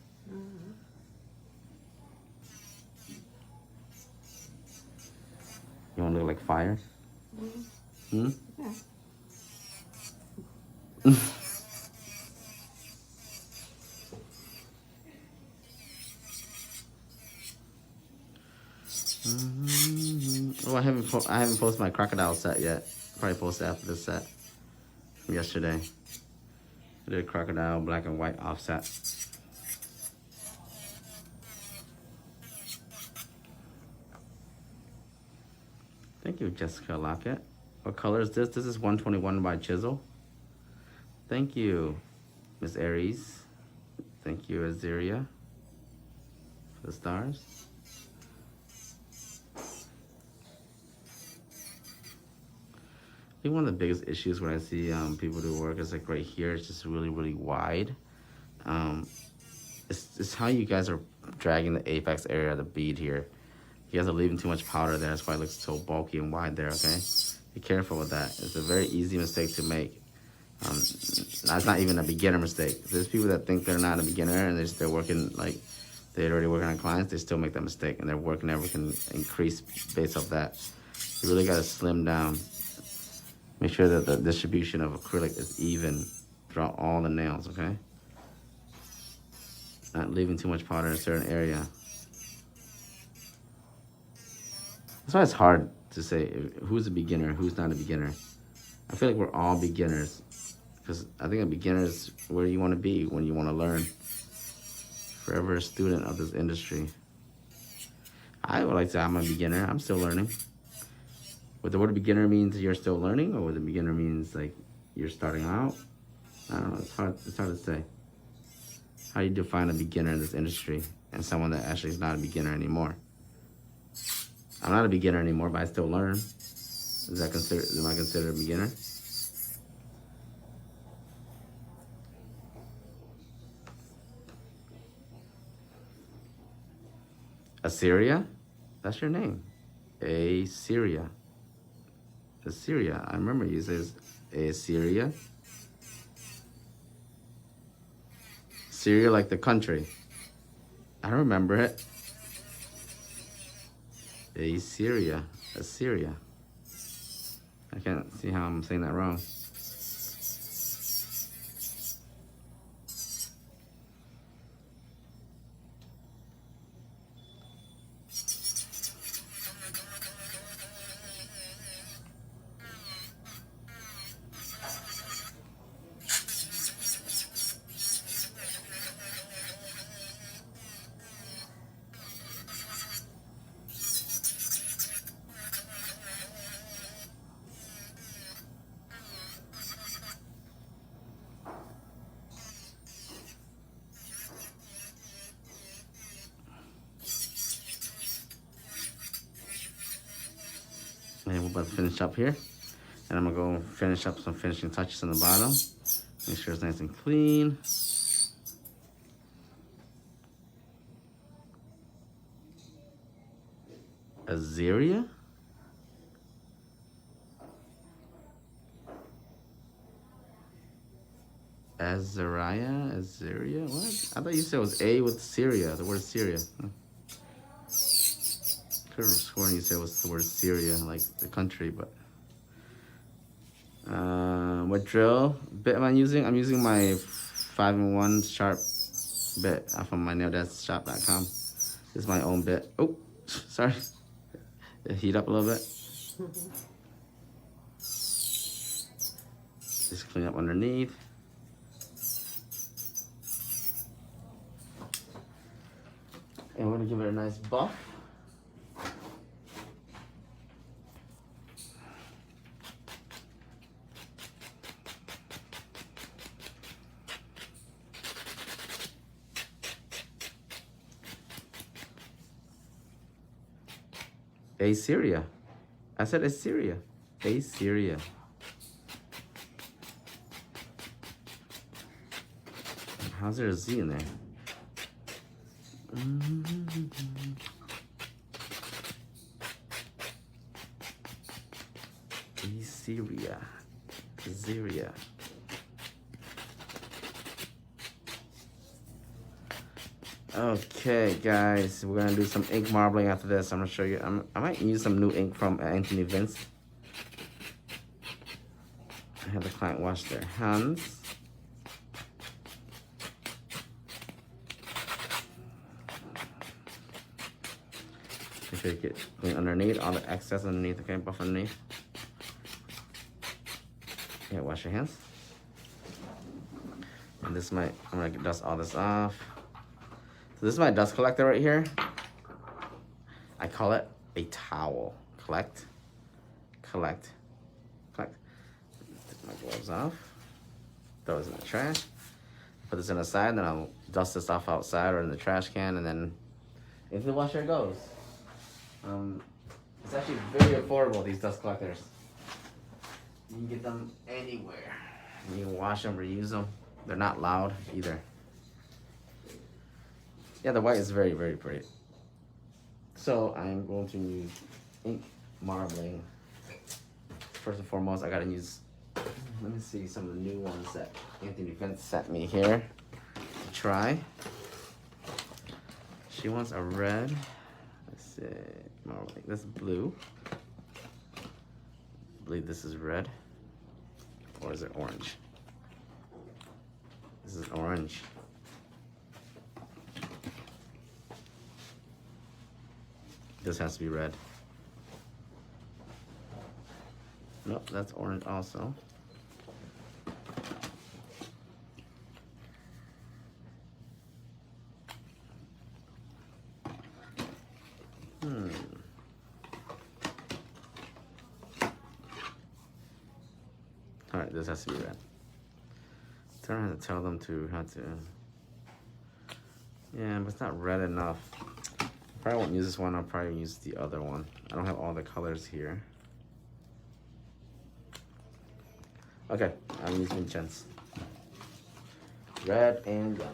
You want to look like fire? Hmm? Yeah. Oh, I haven't posted my crocodile set yet. Probably post it after this set from yesterday. I did a crocodile black and white offset. Thank you, Jessica Lockett. What color is this? This is 121 by Chisel. Thank you, Miss Aries. Thank you, Azaria, for the stars. think one of the biggest issues when I see people do work is like right here, it's just really, really wide. Um, it's how you guys are dragging the apex area of the bead here. You guys are leaving too much powder there. That's why it looks so bulky and wide there, okay? Be careful with that. It's a very easy mistake to make. That's not even a beginner mistake. There's people that think they're not a beginner and they're still working, like they're already working on clients, they still make that mistake and their work never can increase based off that. You really gotta slim down. Make sure that the distribution of acrylic is even throughout all the nails, okay? Not leaving too much powder in a certain area. That's why it's hard to say who's a beginner, who's not a beginner. I feel like we're all beginners because I think a beginner is where you want to be when you want to learn. Forever a student of this industry. I would like to say I'm a beginner. I'm still learning. Whether the word beginner means you're still learning or whether beginner means like you're starting out, I don't know. It's hard to say. How do you define a beginner in this industry and someone that actually is not a beginner anymore? I'm not a beginner anymore, but I still learn. Am I considered a beginner? Assyria? That's your name. Assyria. Assyria. I remember you says Assyria. Syria like the country. I remember it. Assyria. Assyria. I can't see how I'm saying that wrong. And we're about to finish up here. And I'm gonna go finish up some finishing touches on the bottom. Make sure it's nice and clean. Assyria? Azariah? What? I thought you said it was A with Syria, the word Syria. Could have sworn you said it was the word Syria, like the country, but. What drill bit am I using? I'm using my 5-in-1 sharp bit from my naildeskshop.com. This is my own bit. Oh, sorry. It heat up a little bit. Just clean up underneath. And we're gonna give it a nice buff. Assyria. I said Assyria. Assyria. How's there a Z in there? Assyria. Assyria. Okay, guys, we're gonna do some ink marbling after this. I'm gonna show you. I might use some new ink from Anthony Vince. I had the client wash their hands. Make sure you get clean underneath, all the excess underneath. Okay, buff underneath. Yeah, wash your hands. And this I'm gonna dust all this off. So this is my dust collector right here. I call it a towel. Collect. Take my gloves off. Throw this in the trash. Put this in the side, then I'll dust this off outside or in the trash can, and then into the washer it goes. It's actually very affordable, these dust collectors. You can get them anywhere. You can wash them, reuse them. They're not loud either. Yeah, the white is very, very pretty. So I'm going to use ink marbling. First and foremost, I gotta use, let me see some of the new ones that Anthony Vince sent me here to try. She wants a red. Let's see, marbling. This is blue. I believe this is red. Or is it orange? This is orange. This has to be red. Nope, that's orange also. All right, this has to be red. So I have to tell them to how to. Yeah, but it's not red enough. Probably won't use this one. I'll probably use the other one. I don't have all the colors here. Okay, I'm using Vincennes. Red and yellow.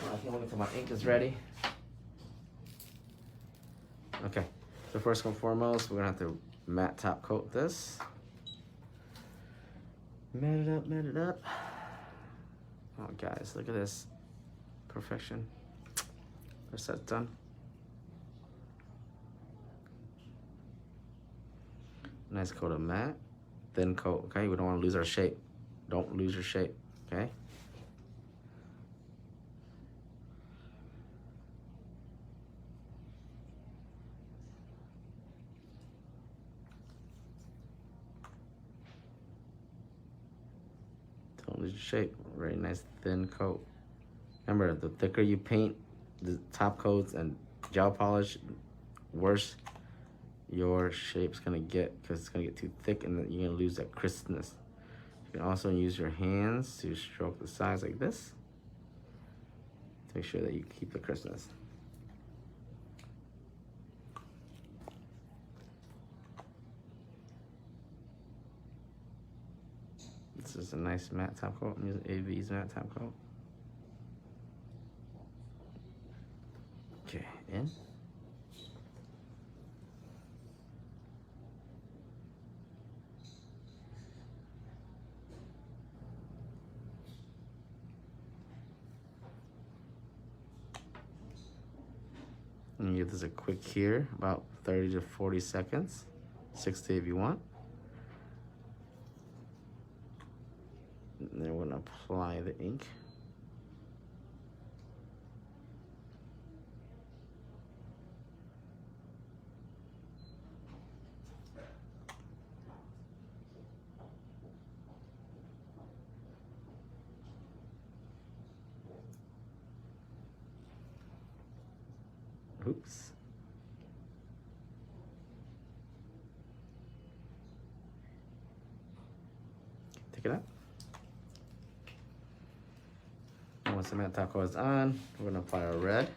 I can't wait until my ink is ready. Okay, so first and foremost, we're gonna have to matte top coat this. Matte it up, matte it up. Oh guys, look at this. Perfection. First that's done. Nice coat of matte. Thin coat, okay? We don't wanna lose our shape. Don't lose your shape, okay? Don't lose your shape. Very nice thin coat. Remember, the thicker you paint the top coats and gel polish, worse your shape's gonna get, because it's gonna get too thick and then you're gonna lose that crispness. You can also use your hands to stroke the sides like this to make sure that you keep the crispness. This is a nice matte top coat. I'm using AV's matte top coat. Okay, in. And you give this a quick cure, about 30 to 40 seconds, 60 if you want. And then we're gonna apply the ink. Oops. Take it out. And once the matte top coat is on, we're gonna apply our red.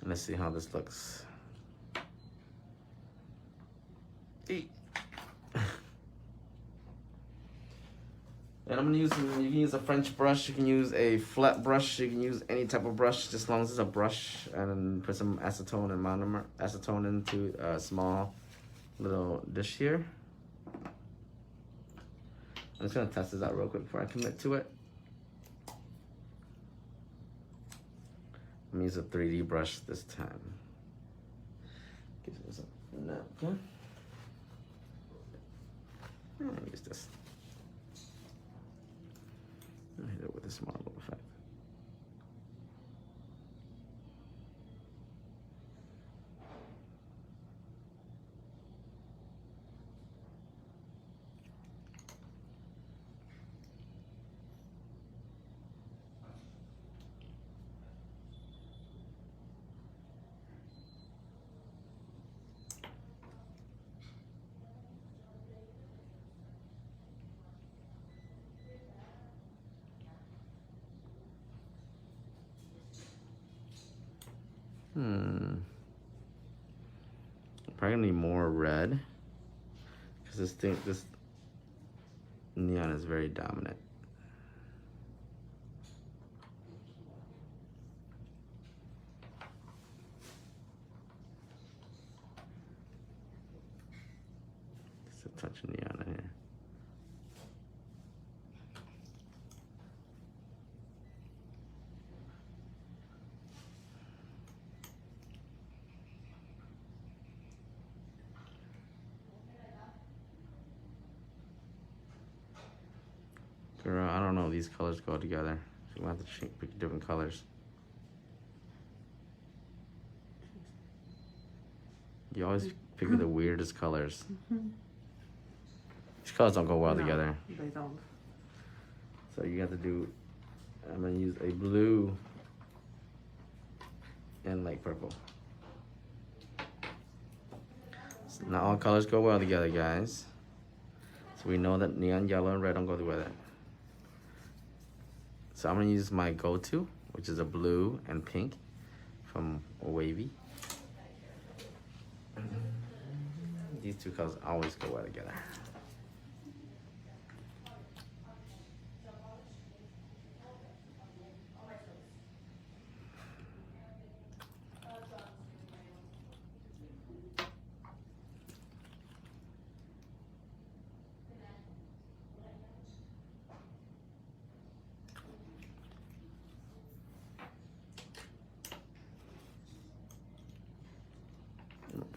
Let's see how this looks. And I'm gonna use some UV can use a French brush, you can use a flat brush, you can use any type of brush, just as long as it's a brush, and then put some acetone and monomer, acetone into a small little dish here. I'm just gonna test this out real quick before I commit to it. I'm gonna use a 3D brush this time. Give this a napkin. I'm gonna use this. I hit it with this marble effect. Probably gonna need more red because this neon is very dominant. Just a touch of neon in here. Girl, I don't know if these colors go together. So we'll have to pick different colors. You always pick the weirdest colors. These colors don't go well together. They don't. So you have to do, I'm gonna use a blue and light purple. So not all colors go well together, guys. So we know that neon yellow and red don't go together. So I'm gonna use my go-to, which is a blue and pink from Wavy. These two colors always go well together.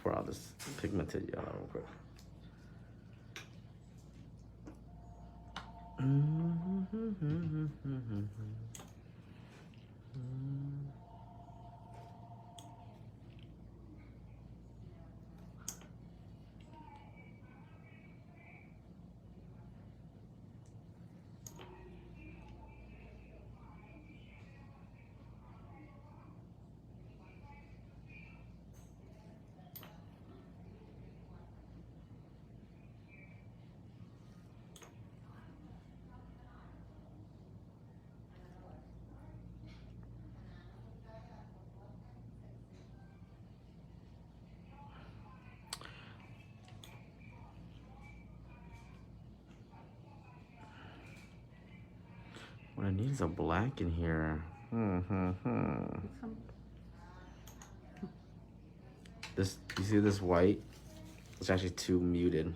Pour out this pigmented yellow real quick. What I need is a black in here. This, you see this white? It's actually too muted.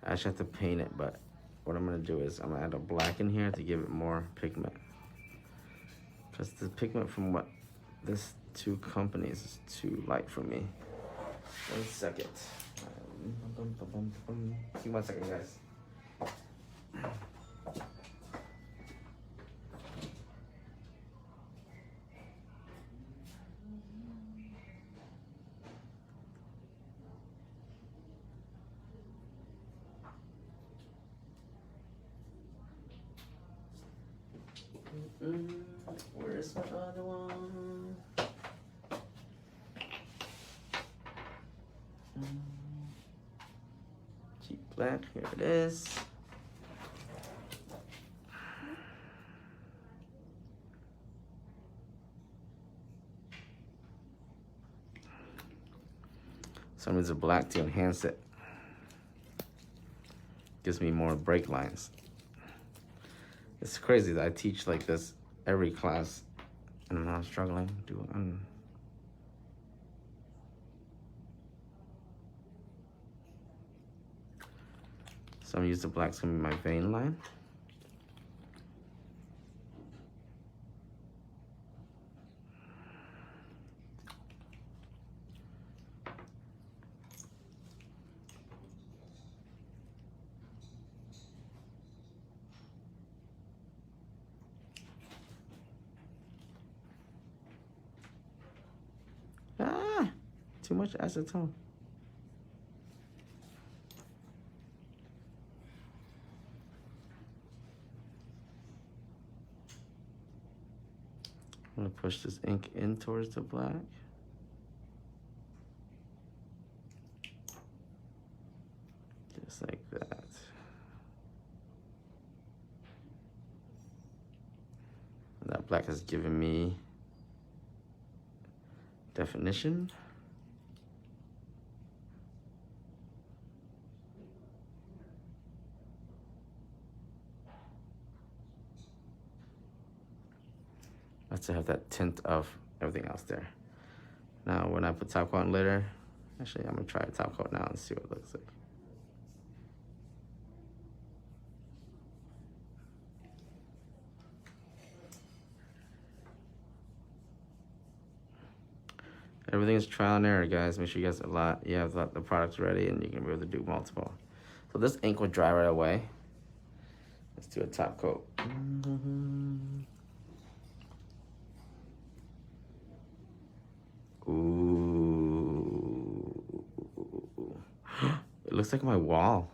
I actually have to paint it, but what I'm gonna do is I'm gonna add a black in here to give it more pigment. Because the pigment from what this two companies is too light for me. 1 second. Give me 1 second, guys. Where's my other one? Cheap black, here it is. Some needs a black to enhance it. Gives me more break lines. It's crazy that I teach like this every class, and I'm not struggling. So I'm gonna use the black. It's gonna be my vein line. Ah, too much acetone. I'm gonna push this ink in towards the black. Just like that. And that black has given me definition. That's to have that tint of everything else there. Now, when I put top coat on later, actually, I'm gonna try a top coat now and see what it looks like. Everything is trial and error, guys. Make sure you guys you have the products ready, and you can be able to do multiple. So this ink will dry right away. Let's do a top coat. Ooh. It looks like my wall.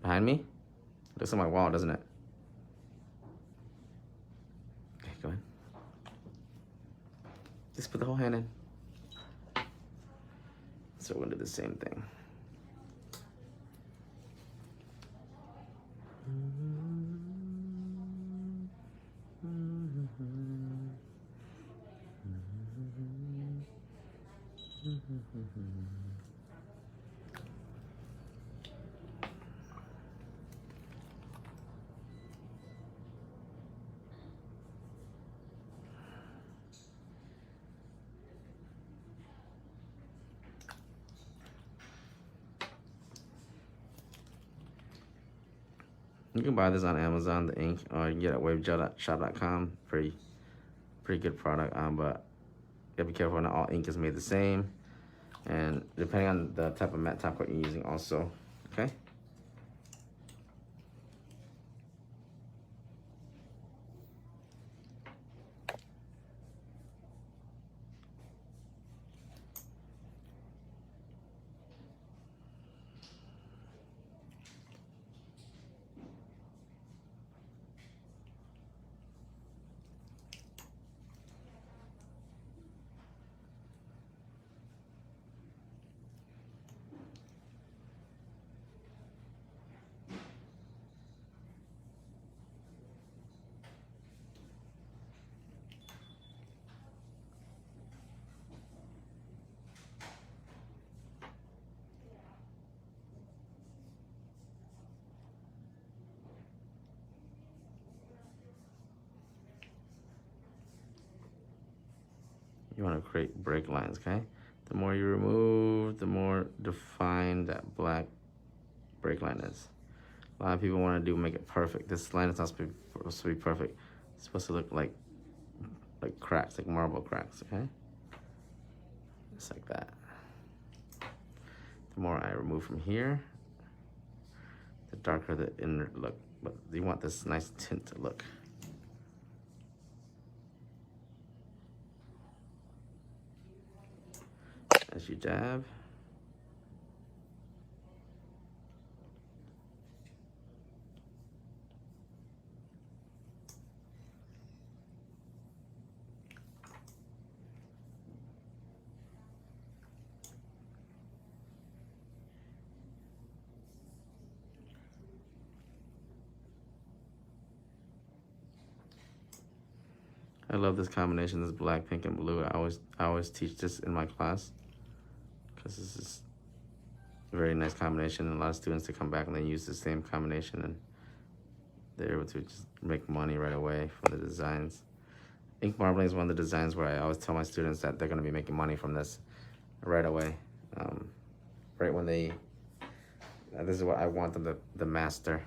Behind me? It looks like my wall, doesn't it? Okay, go ahead. Just put the whole hand in. So we're gonna do the same thing. You can buy this on Amazon, the ink, or you can get it at waveshop.com. Pretty good product, but you gotta be careful. Not all ink is made the same, and depending on the type of matte top coat you're using also, okay? You want to create break lines, okay? The more you remove, the more defined that black break line is. A lot of people want to make it perfect. This line is not supposed to be perfect. It's supposed to look like cracks, like marble cracks, okay? Just like that. The more I remove from here, the darker the inner look. But you want this nice tint to look. As you dab. I love this combination, this black, pink, and blue. I always teach this in my class because this is a very nice combination, and a lot of students to come back and then use the same combination, and they're able to just make money right away from the designs. Ink marbling is one of the designs where I always tell my students that they're going to be making money from this right away. Right when they, this is what I want them to master.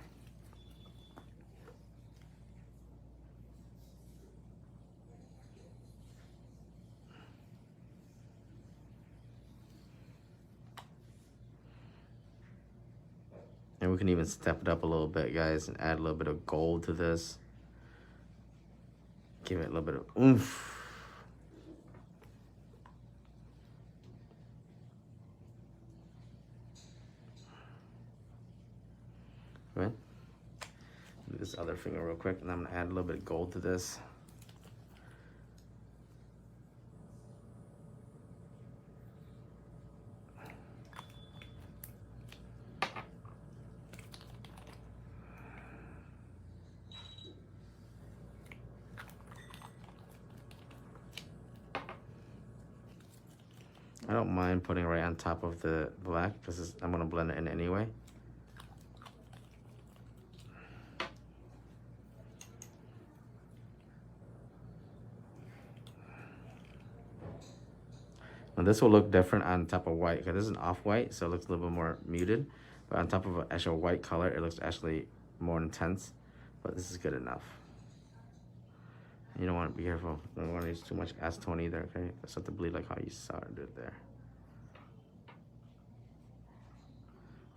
And we can even step it up a little bit, guys, and add a little bit of gold to this. Give it a little bit of oomph. Right? Do this other finger real quick, and I'm gonna add a little bit of gold to this. I don't mind putting it right on top of the black because I'm gonna blend it in anyway. Now this will look different on top of white because this is an off-white, so it looks a little bit more muted. But on top of an actual white color, it looks actually more intense. But this is good enough. You don't want to be careful. You don't want to use too much acetone either, okay? It's not to bleed like how you saw it do it there.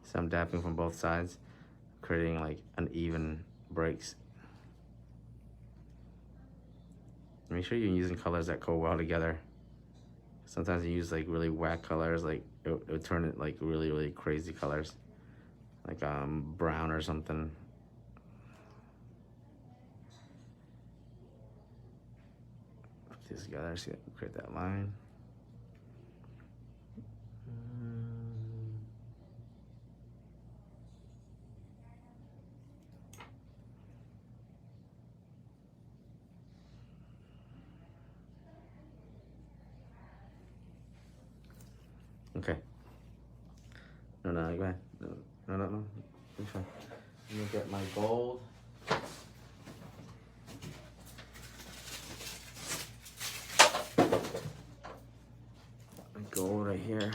So I'm dapping from both sides, creating like uneven breaks. Make sure you're using colors that go well together. Sometimes you use like really whack colors, like it would turn it like really, really crazy colors. Like brown or something. Put these together, see, create that line. Okay. No, go ahead. No. It's fine. Let me get my gold. My gold right here.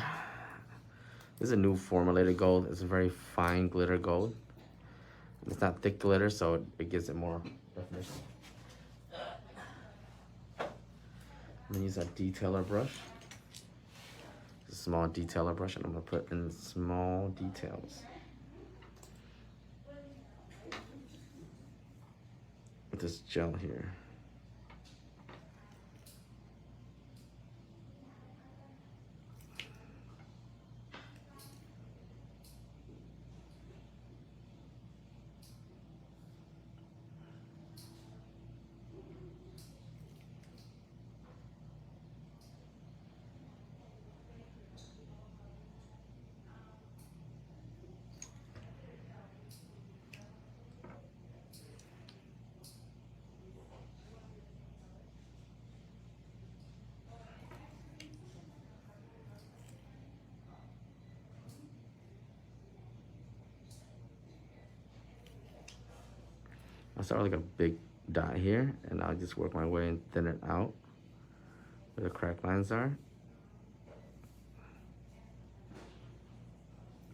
This is a new formulated gold. It's a very fine glitter gold. It's not thick glitter, so it gives it more definition. I'm gonna use a detailer brush. A small detailer brush, and I'm gonna put in small details with this gel here. I'll start with like a big dot here, and I'll just work my way and thin it out where the crack lines are.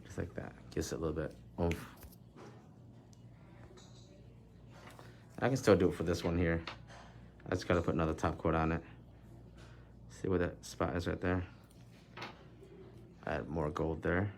Just like that. Gives it a little bit oomph. I can still do it for this one here. I just gotta put another top coat on it. See where that spot is right there? Add more gold there.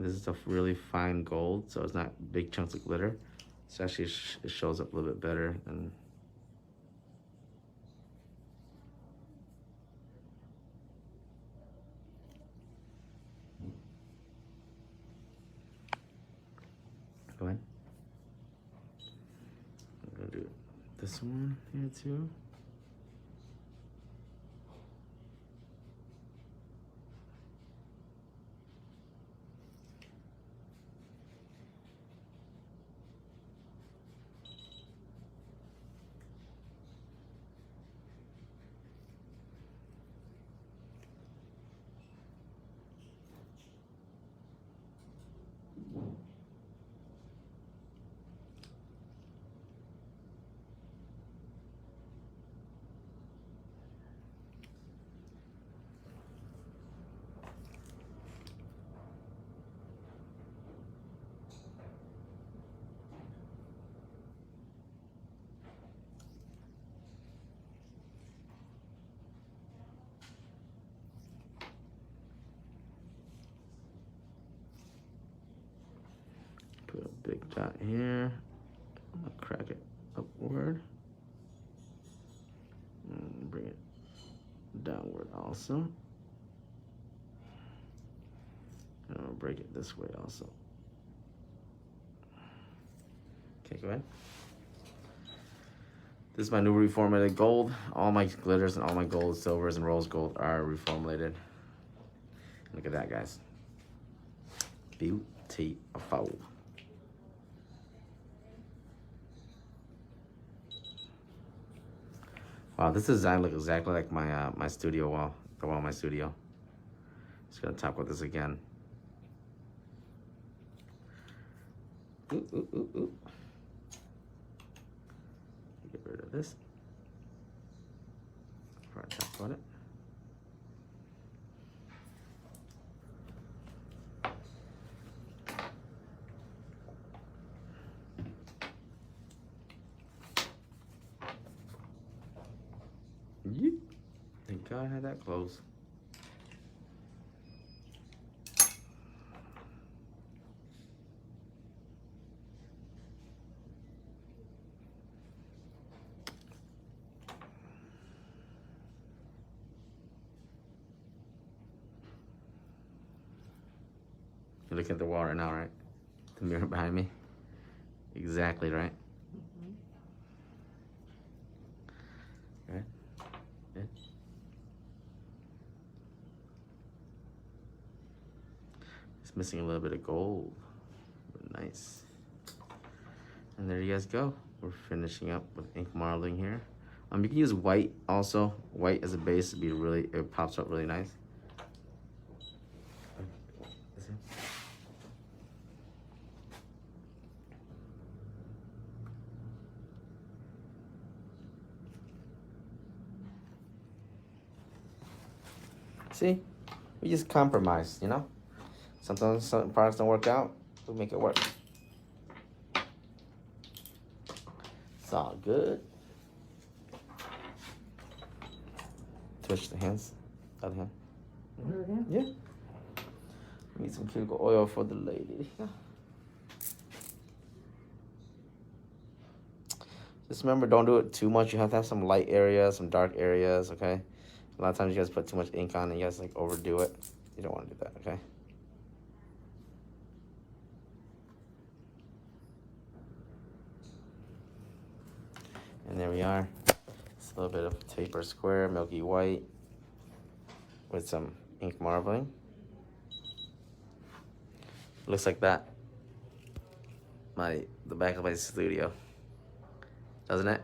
This is a really fine gold, so it's not big chunks of glitter. So actually it shows up a little bit better than. Go ahead. I'm gonna do this one here too. got here, I'm gonna crack it upward. And bring it downward also. And I'll break it this way also. Okay, go ahead. This is my new reformulated gold. All my glitters and all my gold, silvers, and rose gold are reformulated. Look at that, guys. Beautiful. Wow, this design looks exactly like my my studio wall, the wall in my studio. Just gonna top coat this again. Ooh, ooh, ooh, ooh. Get rid of this. Before I top coat it. Yeet. Thank God I had that close. You're looking at the wall right now, right? The mirror behind me. Exactly, right? Right? Good. It's missing a little bit of gold. Nice. And there you guys go. We're finishing up with ink marbling here. You can use white also. White as a base would be really, it pops up really nice. See, we just compromise, you know? Sometimes some products don't work out, we make it work. It's all good. Twitch the hands, other hand. Yeah. Need some cuticle oil for the lady. Just remember, don't do it too much. You have to have some light areas, some dark areas, okay? A lot of times you guys put too much ink on and you guys like overdo it. You don't want to do that, okay? And there we are. It's a little bit of taper square, milky white with some ink marbling. Looks like that. The back of my studio. Doesn't it?